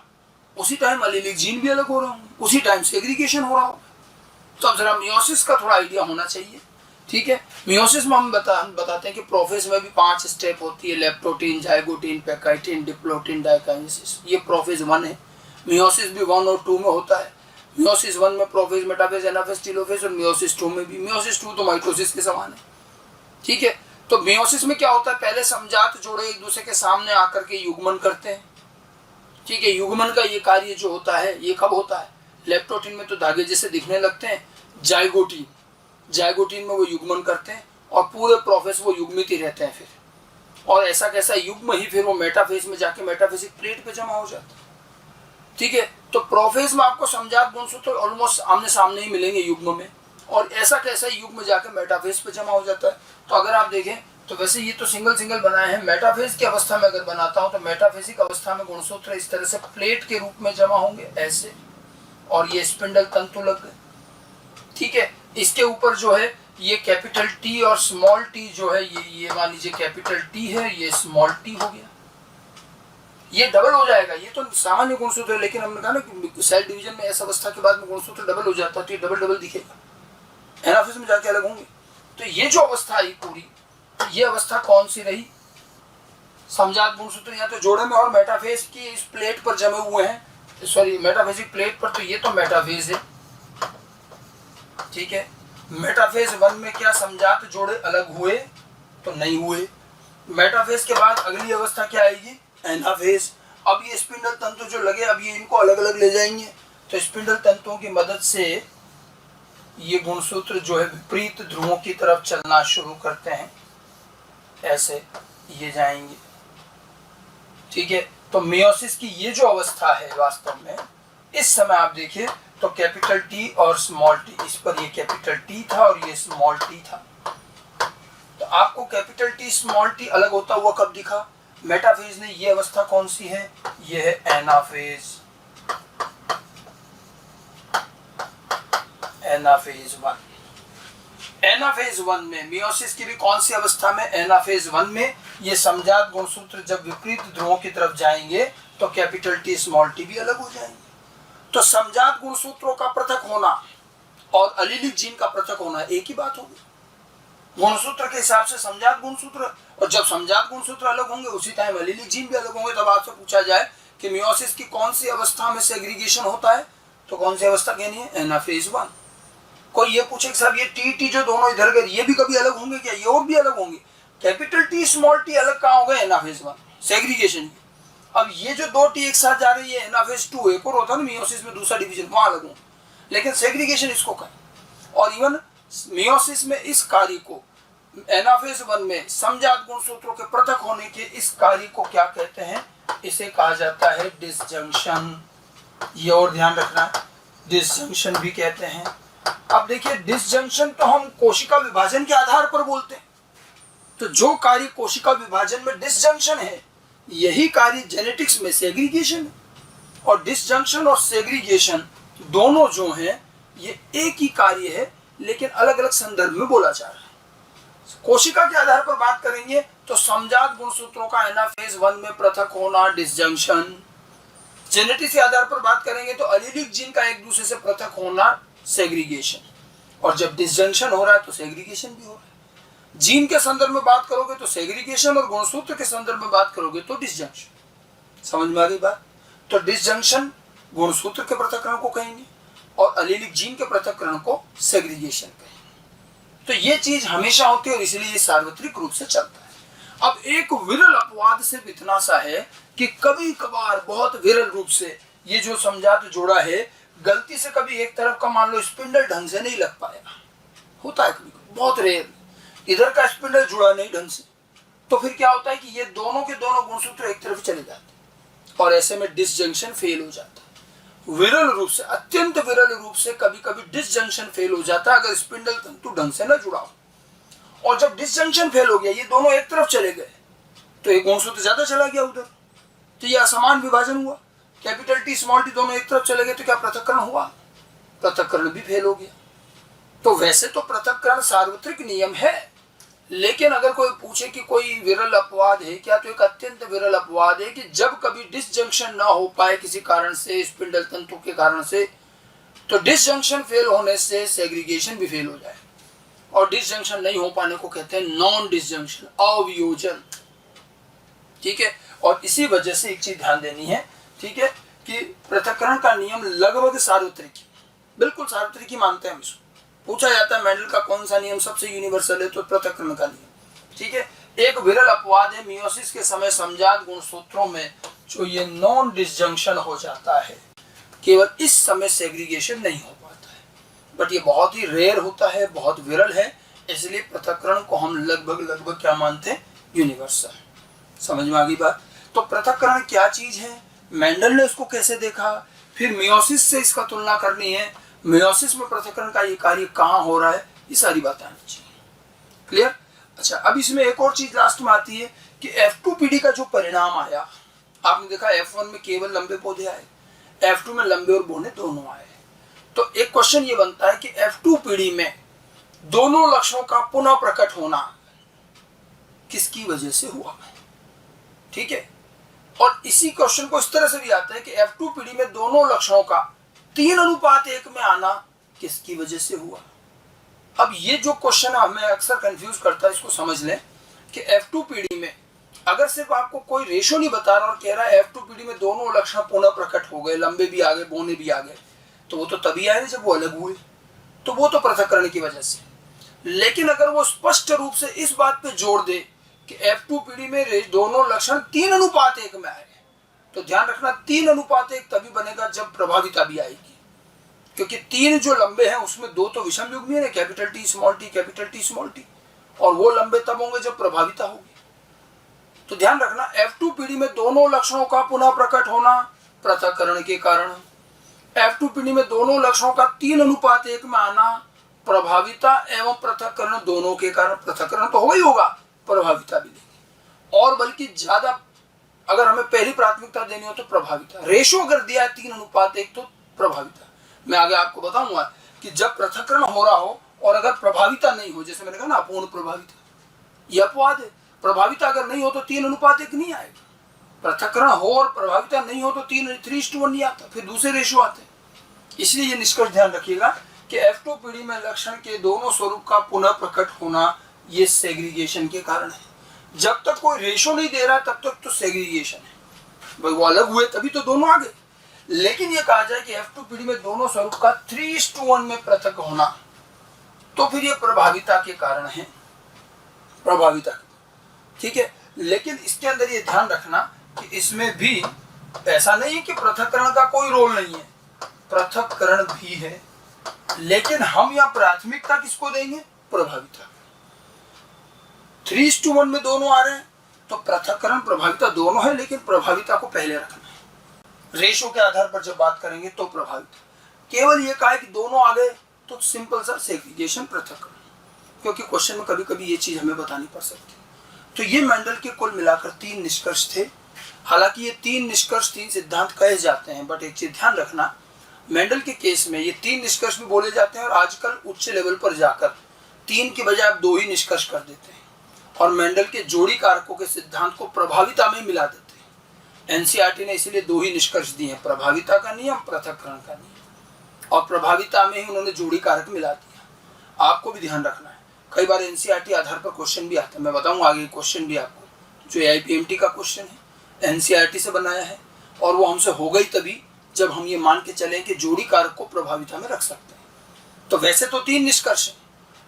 S1: उसी टाइम एलीलिक जीन भी अलग हो रहा होंगे, उसी टाइम सेग्रीगेशन हो रहा होगा। तो अब जरा मियोसिस का थोड़ा आइडिया होना चाहिए। ठीक है, मियोसिस में हम बताते हैं कि प्रोफेज में भी 5 स्टेप होती है, लेप्टोटीन, जाइगोटीन, पैकाइटिन, डिप्लोटीन, डाइकाइनेसिस। ये प्रोफेज 1 है। मियोसिस भी 1 और 2 में होता है। मियोसिस 1 में प्रोफेज, मेटाफेज, एनाफेज, टेलोफेज, और मियोसिस 2 में भी। मियोसिस 2 तो माइटोसिस के समान है। ठीक है, तो मियोसिस में क्या होता है? पहले समजात जोड़े एक दूसरे के सामने आकर के युग्मन करते हैं। ठीक है, युग्मन का ये कार्य जो होता है ये कब होता है? लेप्टोटीन में तो धागे जैसे दिखने लगते हैं। जाइगोटीन में वो युग्मन करते हैं और पूरे प्रोफेस वो युग्मित ही रहते हैं फिर, और ऐसा कैसा युग्म ही फिर वो मेटाफेज में जाके मेटाफेजिक प्लेट पे जमा हो जाता है। ठीक है, तो प्रोफेज में आपको समजात गुणसूत्र ऑलमोस्ट आमने सामने ही मिलेंगे युग्म में, और ऐसा कैसा युग्म जाके मेटाफेज पे जमा हो जाता है। तो अगर आप देखें तो वैसे ये तो सिंगल बनाए हैं। मेटाफेज की अवस्था में अगर बनाता हूँ तो मेटाफेजिक अवस्था में गुणसूत्र इस तरह से प्लेट के रूप में जमा होंगे ऐसे, और ये स्पिंडल तंतु लग गए। ठीक है, इसके ऊपर जो है ये कैपिटल टी और स्मॉल टी जो है ये मान लीजिए कैपिटल टी है, ये स्मॉल टी हो गया, ये डबल हो जाएगा। ये तो सामान्य गुणसूत्र है, लेकिन हमने कहा ना कि सेल डिवीजन में ऐसा अवस्था के बाद में गुणसूत्र डबल हो जाता है, तो ये डबल दिखेगा, एनाफेज में जाके अलग होंगे। तो ये जो अवस्था आई पूरी, तो ये अवस्था कौन सी रही? समजात गुणसूत्र या तो जोड़े में और मेटाफेज की इस प्लेट पर जमे हुए हैं, सॉरी मेटाफेजिक प्लेट पर, तो ये तो मेटाफेज है। ठीक है, मेटाफेज 1 में क्या समजात जोड़े अलग हुए? तो नहीं हुए। मेटाफेज के बाद अगली अवस्था क्या आएगी? एनाफेज। अब ये स्पिंडल तंतु जो लगे, अब ये इनको अलग अलग ले जाएंगे, तो स्पिंडल तंतुओं की मदद से ये गुणसूत्र जो है विपरीत ध्रुवों की तरफ चलना शुरू करते हैं, ऐसे ये जाएंगे। ठीक है, तो मियोसिस की ये जो अवस्था है वास्तव में इस समय आप देखिए तो कैपिटल टी और स्मॉल टी, इस पर ये कैपिटल टी था और ये स्मॉल टी था। तो आपको कैपिटल टी स्मॉल टी अलग होता हुआ कब दिखा? मेटाफेज ने। ये अवस्था कौन सी है? ये है एनाफेज। एनाफेज 1। एनाफेज 1 में मियोसिस की भी कौन सी अवस्था में? एनाफेज 1 में ये समजात गुणसूत्र जब विपरीत ध्रुवों की तरफ जाएंगे तो कैपिटल टी स्मॉल टी भी अलग हो जाएंगे। तो समजात गुणसूत्रों का पृथक होना और एलीलिक जीन का पृथक होना एक ही बात होगी। गुणसूत्र के हिसाब से समजात गुणसूत्र, और जब समजात गुणसूत्र अलग होंगे उसी टाइम एलीलिक जीन भी अलग होंगे। तब आपसे पूछा जाए कि मियोसिस की कौन सी अवस्था में सेग्रीगेशन होता है, तो कौन सी अवस्था कहनी है? एनाफेज 1। कोई ये पूछे कि साहब ये टी जो दोनों इधर गए ये भी कभी अलग होंगे क्या? ये और भी अलग होंगे। कैपिटल टी स्मॉल टी अलग कहाँ हो गए? Anaphase 1 segregation. अब ये जो 2 टी एक साथ जा रही है एनाफेज 2, एक और होता है ना मियोसिस में दूसरा डिवीजन, वहां अलग होंगे, लेकिन सेग्रीगेशन इसको कहें। और इवन मियोसिस में इस कार्य को एनाफेज 1 में समजात गुणसूत्रों के पृथक होने के इस कार्य को क्या कहते हैं? इसे कहा जाता है डिसजंक्शन। ये और ध्यान रखना है, डिसजंक्शन भी कहते हैं। अब देखिए डिसजंक्शन तो हम कोशिका विभाजन के आधार पर बोलते हैं, तो जो कार्य कोशिका विभाजन में डिसजंक्शन है यही कार्य जेनेटिक्स में सेग्रीगेशन है। और डिसजंक्शन और सेग्रीगेशन दोनों जो हैं ये एक ही कार्य है, लेकिन अलग अलग संदर्भ में बोला जा रहा है। कोशिका के आधार पर बात करेंगे तो समजात गुणसूत्रों का एनाफेज 1 में पृथक होना डिसजंक्शन। जेनेटिक्स के आधार पर बात करेंगे तो एलीलिक जीन का एक दूसरे से पृथक होना सेग्रीगेशन। और जब डिसजंक्शन हो रहा है तो सेग्रीगेशन भी हो रहा है। जीन के संदर्भ में बात करोगे तो सेग्रीगेशन, और गुणसूत्र के संदर्भ में बात करोगे तो डिसजंक्शन। समझ में आ गई बात? तो डिसजंक्शन गुणसूत्र के पृथक्करण को कहेंगे और अलीलिक जीन के पृथक्करण को सेग्रीगेशन कहेंगे। तो ये चीज हमेशा होती है और इसलिए ये सार्वत्रिक रूप से चलता है। अब एक विरल अपवाद सिर्फ इतना सा है कि कभी कभार बहुत विरल रूप से ये जो समझात जोड़ा है गलती से कभी एक तरफ का मान लो स्पिंडल ढंग से नहीं लग पाया, होता है कभी, बहुत रेयर, इधर का स्पिंडल जुड़ा नहीं ढंग से, तो फिर क्या होता है कि ये दोनों के दोनों गुणसूत्र एक तरफ चले जाते हैं और ऐसे में डिसजंक्शन फेल हो जाता है। विरल रूप से, अत्यंत विरल रूप से कभी कभी डिसजंक्शन फेल हो जाता है अगर स्पिंडल तंतु ढंग से न जुड़ा हो। और जब डिसजंक्शन फेल हो गया, ये दोनों एक तरफ चले गए, तो एक गुणसूत्र ज्यादा चला गया उधर, तो ये असमान विभाजन हुआ। कैपिटल टी स्मॉल टी दोनों एक तरफ चले गए तो क्या पृथक्करण हुआ? पृथक्करण भी फेल हो गया। तो वैसे तो पृथक्करण सार्वत्रिक नियम है, लेकिन अगर कोई पूछे कि कोई विरल अपवाद है क्या, तो एक अत्यंत विरल अपवाद है कि जब कभी डिसजंक्शन ना हो पाए किसी कारण से, स्पिंडल तंतु के कारण से, तो डिसजंक्शन फेल होने से सेग्रीगेशन भी फेल हो जाए। और डिसजंक्शन नहीं हो पाने को कहते हैं नॉन डिसजंक्शन, अवियोजन। ठीक है, और इसी वजह से एक चीज ध्यान देनी है, ठीक है, कि पृथक्करण का नियम लगभग सार्वत्रिक, बिल्कुल सार्वत्रिक ही मानते हैं हम इसको। पूछा जाता है मेंडल का कौन सा नियम सबसे यूनिवर्सल है, तो पृथक्करण का नियम। ठीक है, एक विरल अपवाद है मियोसिस के समय समजात गुणसूत्रों में जो ये नॉन डिसजंक्शन हो जाता है, केवल इस समय सेग्रीगेशन नहीं हो पाता है, बट ये बहुत ही रेयर होता है, बहुत विरल है, इसलिए पृथक्करण को हम लगभग क्या मानते हैं? यूनिवर्सल। समझ में आ गई बात? तो पृथक्करण क्या चीज है, मेंडल ने उसको कैसे देखा, फिर मियोसिस से इसका तुलना करनी है, मियोसिस में पृथक्करण का ये कार्य कहाँ हो रहा है, ये सारी बातें आनी चाहिए। क्लियर? अच्छा, अब इसमें एक और चीज लास्ट में आती है कि F2PD का जो परिणाम आया, आपने देखा F1 में केवल लंबे पौधे आए, F2 में लंबे और बौने दोनों आए। तो एक क्वेश्चन ये बनता है कि F2PD में दोनों लक्षणों का पुनः प्रकट होना किसकी वजह से हुआ? ठीक है, और इसी क्वेश्चन को इस तरह से भी आता है कि F2PD में दोनों लक्षणों का 3:1 में आना किसकी वजह से हुआ? अब ये जो क्वेश्चन हमें अक्सर कंफ्यूज करता है, इसको समझ लें कि F2PD में अगर सिर्फ आपको कोई रेशो नहीं बता रहा और कह रहा है F2PD में दोनों लक्षण पुनः प्रकट हो गए, लंबे भी आ गए, बौने भी आ गए, तो वो तो तभी आए जब वो अलग हुए, तो वो तो पृथक्करण की वजह से। लेकिन अगर वो स्पष्ट रूप से इस बात पे जोड़ दे कि F2PD में दोनों लक्षण 3:1 में आए, तो ध्यान रखना 3:1 तभी बनेगा जब प्रभाविता भी आएगी, क्योंकि 3 जो लंबे हैं उसमें 2 तो विषम युग्मी है, capital T small T, capital T small T, और वो लंबे तब होंगे जब प्रभाविता होगी। तो ध्यान रखना F2PD में दोनों लक्षणों का पुनः प्रकट होना पृथक्करण के कारण, F2PD में दोनों लक्षणों का 3:1 में आना प्रभाविता एवं पृथक्करण दोनों के कारण। पृथक्करण तो हो ही होगा, प्रभाविता भी देंगे, और बल्कि ज्यादा अगर हमें पहली प्राथमिकता देनी हो तो प्रभाविता। रेशो अगर दिया है 3:1 तो प्रभाविता। मैं आगे आपको बताऊंगा कि जब पृथक्करण हो रहा हो और अगर प्रभाविता नहीं हो, जैसे मैंने कहा ना अपूर्ण प्रभाविता, यह अपवाद है। प्रभाविता अगर नहीं हो तो 3:1 नहीं आएगा, पृथक्करण हो और प्रभाविता नहीं हो तो 3:1 नहीं आता, फिर दूसरे रेशो आते हैं। इसलिए ये निष्कर्ष ध्यान रखिएगा कि F2PD में लक्षण के दोनों स्वरूप का पुनः प्रकट होना ये सेग्रीगेशन के कारण है। जब तक कोई रेशो नहीं दे रहा तब तक तो सेग्रीगेशन है, भाई वो अलग हुए तभी तो दोनों आ गए। लेकिन ये कहा जाए कि F2PD में दोनों स्वरूप का 3:1 में पृथक होना, तो फिर ये प्रभाविता के कारण है, प्रभाविता। ठीक है, लेकिन इसके अंदर ये ध्यान रखना कि इसमें भी ऐसा नहीं है कि पृथक्करण का कोई रोल नहीं है, पृथक्करण भी है, लेकिन हम यहाँ प्राथमिकता किसको देंगे? प्रभाविता। 3:1 में दोनों आ रहे हैं तो पृथक्करण प्रभाविता दोनों है, लेकिन प्रभाविता को पहले रखना है। रेशो के आधार पर जब बात करेंगे तो प्रभाविता। केवल ये कहा कि दोनों आ गए तो सिंपल सर सेग्रीगेशन, पृथक्करण, क्योंकि क्वेश्चन में कभी कभी ये चीज हमें बतानी पड़ सकती है। तो ये मेंडल के कुल मिलाकर 3 निष्कर्ष थे। हालांकि ये 3 निष्कर्ष 3 सिद्धांत कहे जाते हैं, बट एक चीज ध्यान रखना, मेंडल के केस में ये 3 निष्कर्ष भी बोले जाते हैं और आजकल उच्च लेवल पर जाकर 3 के बजाय आप 2 ही निष्कर्ष कर देते हैं और मेंडल के जोड़ी कारकों के सिद्धांत को प्रभाविता में मिला देते हैं। एनसीईआरटी ने इसीलिए 2 ही निष्कर्ष दिए हैं, प्रभाविता का नियम, पृथक्करण का नियम, और प्रभाविता में ही उन्होंने जोड़ी कारक मिला दिया। आपको भी ध्यान रखना है। कई बार एनसीईआरटी आधार पर क्वेश्चन भी आता है, मैं बताऊंगा आगे क्वेश्चन भी आपको, जो एआईपीएमटी का क्वेश्चन है एनसीईआरटी से बनाया है, और वो हमसे हो गई तभी जब हम ये मान के चले कि जोड़ी कारक को प्रभाविता में रख सकते हैं। तो वैसे तो 3 निष्कर्ष हैं,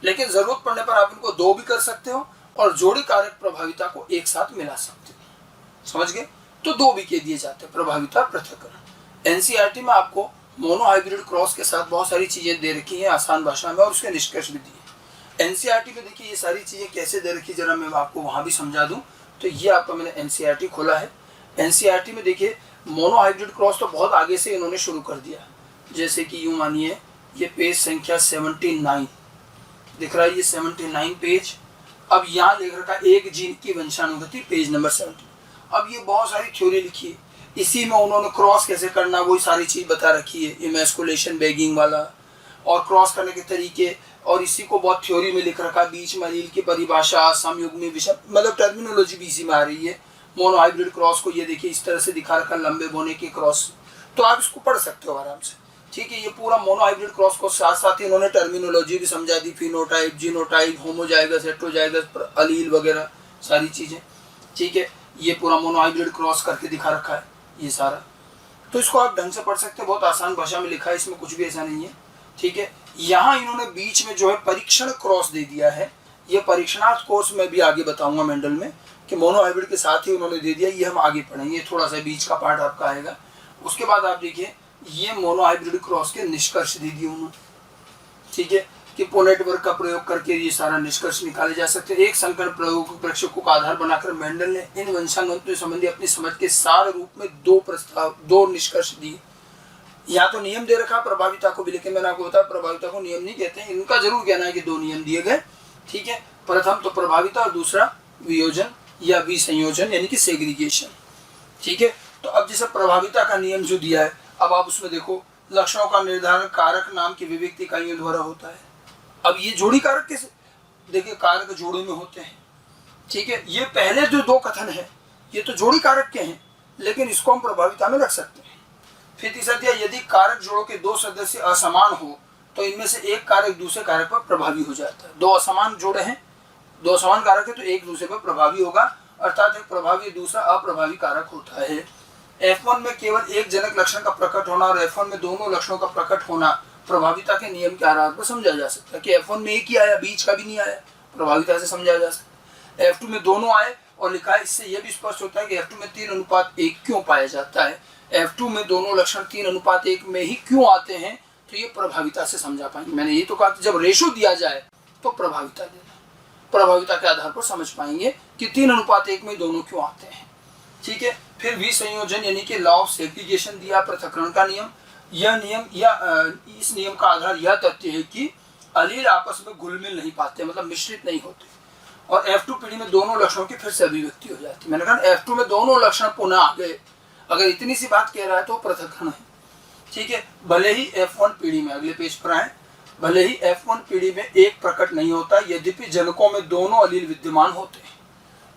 S1: लेकिन जरूरत पड़ने पर आप इनको 2 भी कर सकते हो और जोड़ी कारक प्रभाविता को एक साथ मिला सकते हो। समझ गए? तो 2 भी कह दिए जाते हैं, प्रभाविता, पृथक्करण। एनसीईआरटी में आपको मोनो हाइब्रिड क्रॉस के साथ बहुत सारी चीजें दे रखी हैं आसान भाषा में, और उसके निष्कर्ष भी दिए। एनसीईआरटी में देखिए ये सारी चीजें कैसे दे रखी, जरा मैं आपको वहां भी समझा दूं। तो ये आपका मैंने एनसीईआरटी खोला है। एनसीईआरटी में देखिए मोनो हाइब्रिड क्रॉस तो बहुत आगे से इन्होंने शुरू कर दिया। जैसे कि यूं मानिए ये पेज संख्या 79 दिख रहा है, ये 79 पेज। अब यहाँ लिख रखा एक जीन की वंशानुगति, पेज नंबर 70। अब ये बहुत सारी थ्योरी लिखी है, इसी में उन्होंने क्रॉस कैसे करना वही सारी चीज बता रखी है, इमेस्कुलेशन बैगिंग वाला और क्रॉस करने के तरीके, और इसी को बहुत थ्योरी में लिख रखा। बीच में अलील की परिभाषा, समयुग्मी विषय, मतलब टर्मिनोलॉजी भी इसी में आ रही है। मोनो हाइब्रिड क्रॉस को ये देखिए इस तरह से दिखा रखा, लंबे बोने के क्रॉस, तो आप इसको पढ़ सकते हो आराम से। ठीक है, ये पूरा मोनो हाइब्रिड क्रॉस को साथ साथ ही इन्होंने टर्मिनोलॉजी भी समझा दी, फिनोटाइप, जीनोटाइप, होमोजाइगस, हेटेरोजाइगस, अलील वगैरह सारी चीजें। ठीक है, ये पूरा मोनो हाइब्रिड क्रॉस करके दिखा रखा है ये सारा, तो इसको आप ढंग से पढ़ सकते हैं, बहुत आसान भाषा में लिखा है, इसमें कुछ भी ऐसा नहीं है। ठीक है, यहाँ इन्होंने बीच में जो है परीक्षण क्रॉस दे दिया है। ये परीक्षणार्थ कोर्स में भी आगे बताऊंगा मेंडल में कि मोनो हाइब्रिड के साथ ही उन्होंने दे दिया, ये हम आगे पढ़ेंगे, थोड़ा सा बीच का पार्ट आपका आएगा। उसके बाद आप देखिए ये मोनो हाइब्रिड क्रॉस के निष्कर्ष दे दिए उन्होंने। ठीक है, कि पो नेटवर्क का प्रयोग करके ये सारा निष्कर्ष निकाले जा सकते हैं। एक संकर प्रयोग प्रेक्षकों का आधार बनाकर मेंडल ने इन वंशानुगतियों संबंधी अपनी समझ के सार रूप में 2 प्रस्ताव, 2 निष्कर्ष दिए। यहाँ तो नियम दे रखा प्रभाविता को भी, लेकिन मैंने आपको बताया प्रभाविता को नियम नहीं कहते हैं, इनका जरूर कहना है कि 2 नियम दिए गए। ठीक है, प्रथम तो प्रभाविता और दूसरा वियोजन या विसंयोजन यानी कि सेग्रीगेशन। ठीक है, तो अब जैसे प्रभाविता का नियम जो दिया है, अब आप उसमें देखो लक्षणों का निर्धारण कारक नाम की विविक्त इकाइयों द्वारा होता है। अब ये जोड़ी कारक कैसे, देखिए कारक जोड़े में होते हैं। ठीक है, ये पहले जो 2 कथन है ये तो जोड़ी कारक के हैं, लेकिन इसको हम प्रभाविता में रख सकते हैं। फिर तीसरा दिया, यदि कारक जोड़ों के 2 सदस्य असमान हो तो इनमें से एक कारक दूसरे कारक पर प्रभावी हो जाता है। 2 असमान जोड़े हैं, 2 समान कारक है, तो एक दूसरे पर प्रभावी होगा, अर्थात एक प्रभावी दूसरा अप्रभावी कारक होता है। F1 में केवल एक जनक लक्षण का प्रकट होना और F1 में दोनों लक्षणों का प्रकट होना प्रभाविता के नियम के आधार पर समझा जा सकता है कि F1 में एक ही आया, बीच का भी नहीं आया, प्रभाविता से समझा जा सकता है। F2 में दोनों आए और लिखा है, इससे यह भी स्पष्ट होता है कि F2 में 3:1 क्यों पाया जाता है। F2 में दोनों लक्षण 3:1 में ही क्यों आते हैं, तो ये प्रभाविता से समझा पाएंगे। मैंने ये तो कहा कि जब रेशो दिया जाए तो प्रभाविता देना, प्रभाविता के आधार पर समझ पाएंगे कि 3:1 में दोनों क्यों आते हैं। ठीक है, फिर विसंयोजन यानी कि लॉ ऑफ सेग्रीगेशन दिया, पृथक्करण का नियम। यह नियम या इस नियम का आधार यह तथ्य है कि अलील आपस में घुल मिल नहीं पाते, मतलब मिश्रित नहीं होते, और F2 पीढ़ी में दोनों लक्षणों की फिर से अभिव्यक्ति हो जाती है। मैंने कहा F2 में दोनों लक्षण पुनः आ गए, अगर इतनी सी बात कह रहा है तो पृथक्करण है। ठीक है, भले ही F1 पीढ़ी में, अगले पेज पर आए, भले ही F1 पीढ़ी में एक प्रकट नहीं होता, यद्यपि जनकों में दोनों अलील विद्यमान होते हैं।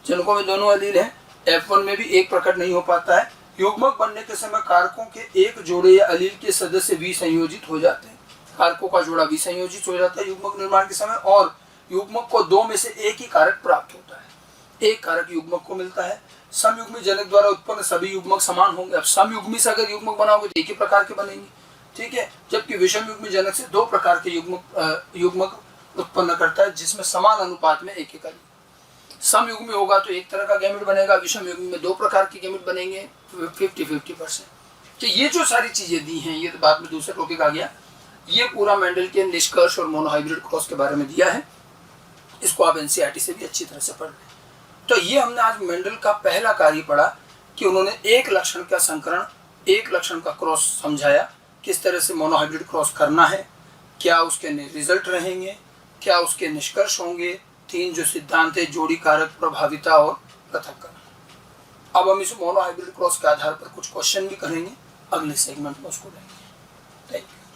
S1: जनकों में दोनों अलील हैं, F1 में भी एक प्रकट नहीं हो पाता है। युग्मक बनने के समय कारकों के एक जोड़े या अलील के सदस्य विसंयोजित हो जाते हैं, कारकों का जोड़ा विसंयोजित हो जाता है युग्मक निर्माण के समय, और युग्मक को 2 में से एक ही कारक प्राप्त होता है, एक कारक युग्मक को मिलता है। समयुग्मी जनक द्वारा उत्पन्न सभी युग्मक समान होंगे। अब समयुग्मी से अगर युग्मक बनाओगे तो एक ही प्रकार के बनेंगे। ठीक है, जबकि विषम युग्मी जनक से 2 प्रकार के युग्मक उत्पन्न करता है, जिसमें समान अनुपात में एक अलील। समयुग्मी होगा तो एक तरह का गैमेट बनेगा, विषम युग्मी में 2 प्रकार के गैमेट बनेंगे, 50-50%। तो ये जो सारी चीजें दी हैं, ये तो बाद में दूसरा टॉपिक आ गया। ये पूरा मेंडल के निष्कर्ष और मोनो हाइब्रिड क्रॉस के बारे में दिया है, इसको आप एनसीईआरटी से भी अच्छी तरह से पढ़ लें। तो ये हमने आज मेंडल का पहला कार्य पढ़ा कि उन्होंने एक लक्षण का संकरण, एक लक्षण का क्रॉस समझाया, किस तरह से मोनो हाइब्रिड क्रॉस करना है, क्या उसके रिजल्ट रहेंगे, क्या उसके निष्कर्ष होंगे। 3 जो सिद्धांत है, जोड़ी कारक, प्रभाविता और पृथक्करण। अब हम इस मोनो हाइब्रिड क्रॉस के आधार पर कुछ क्वेश्चन भी करेंगे, अगले सेगमेंट में उसको लेंगे। Thank you.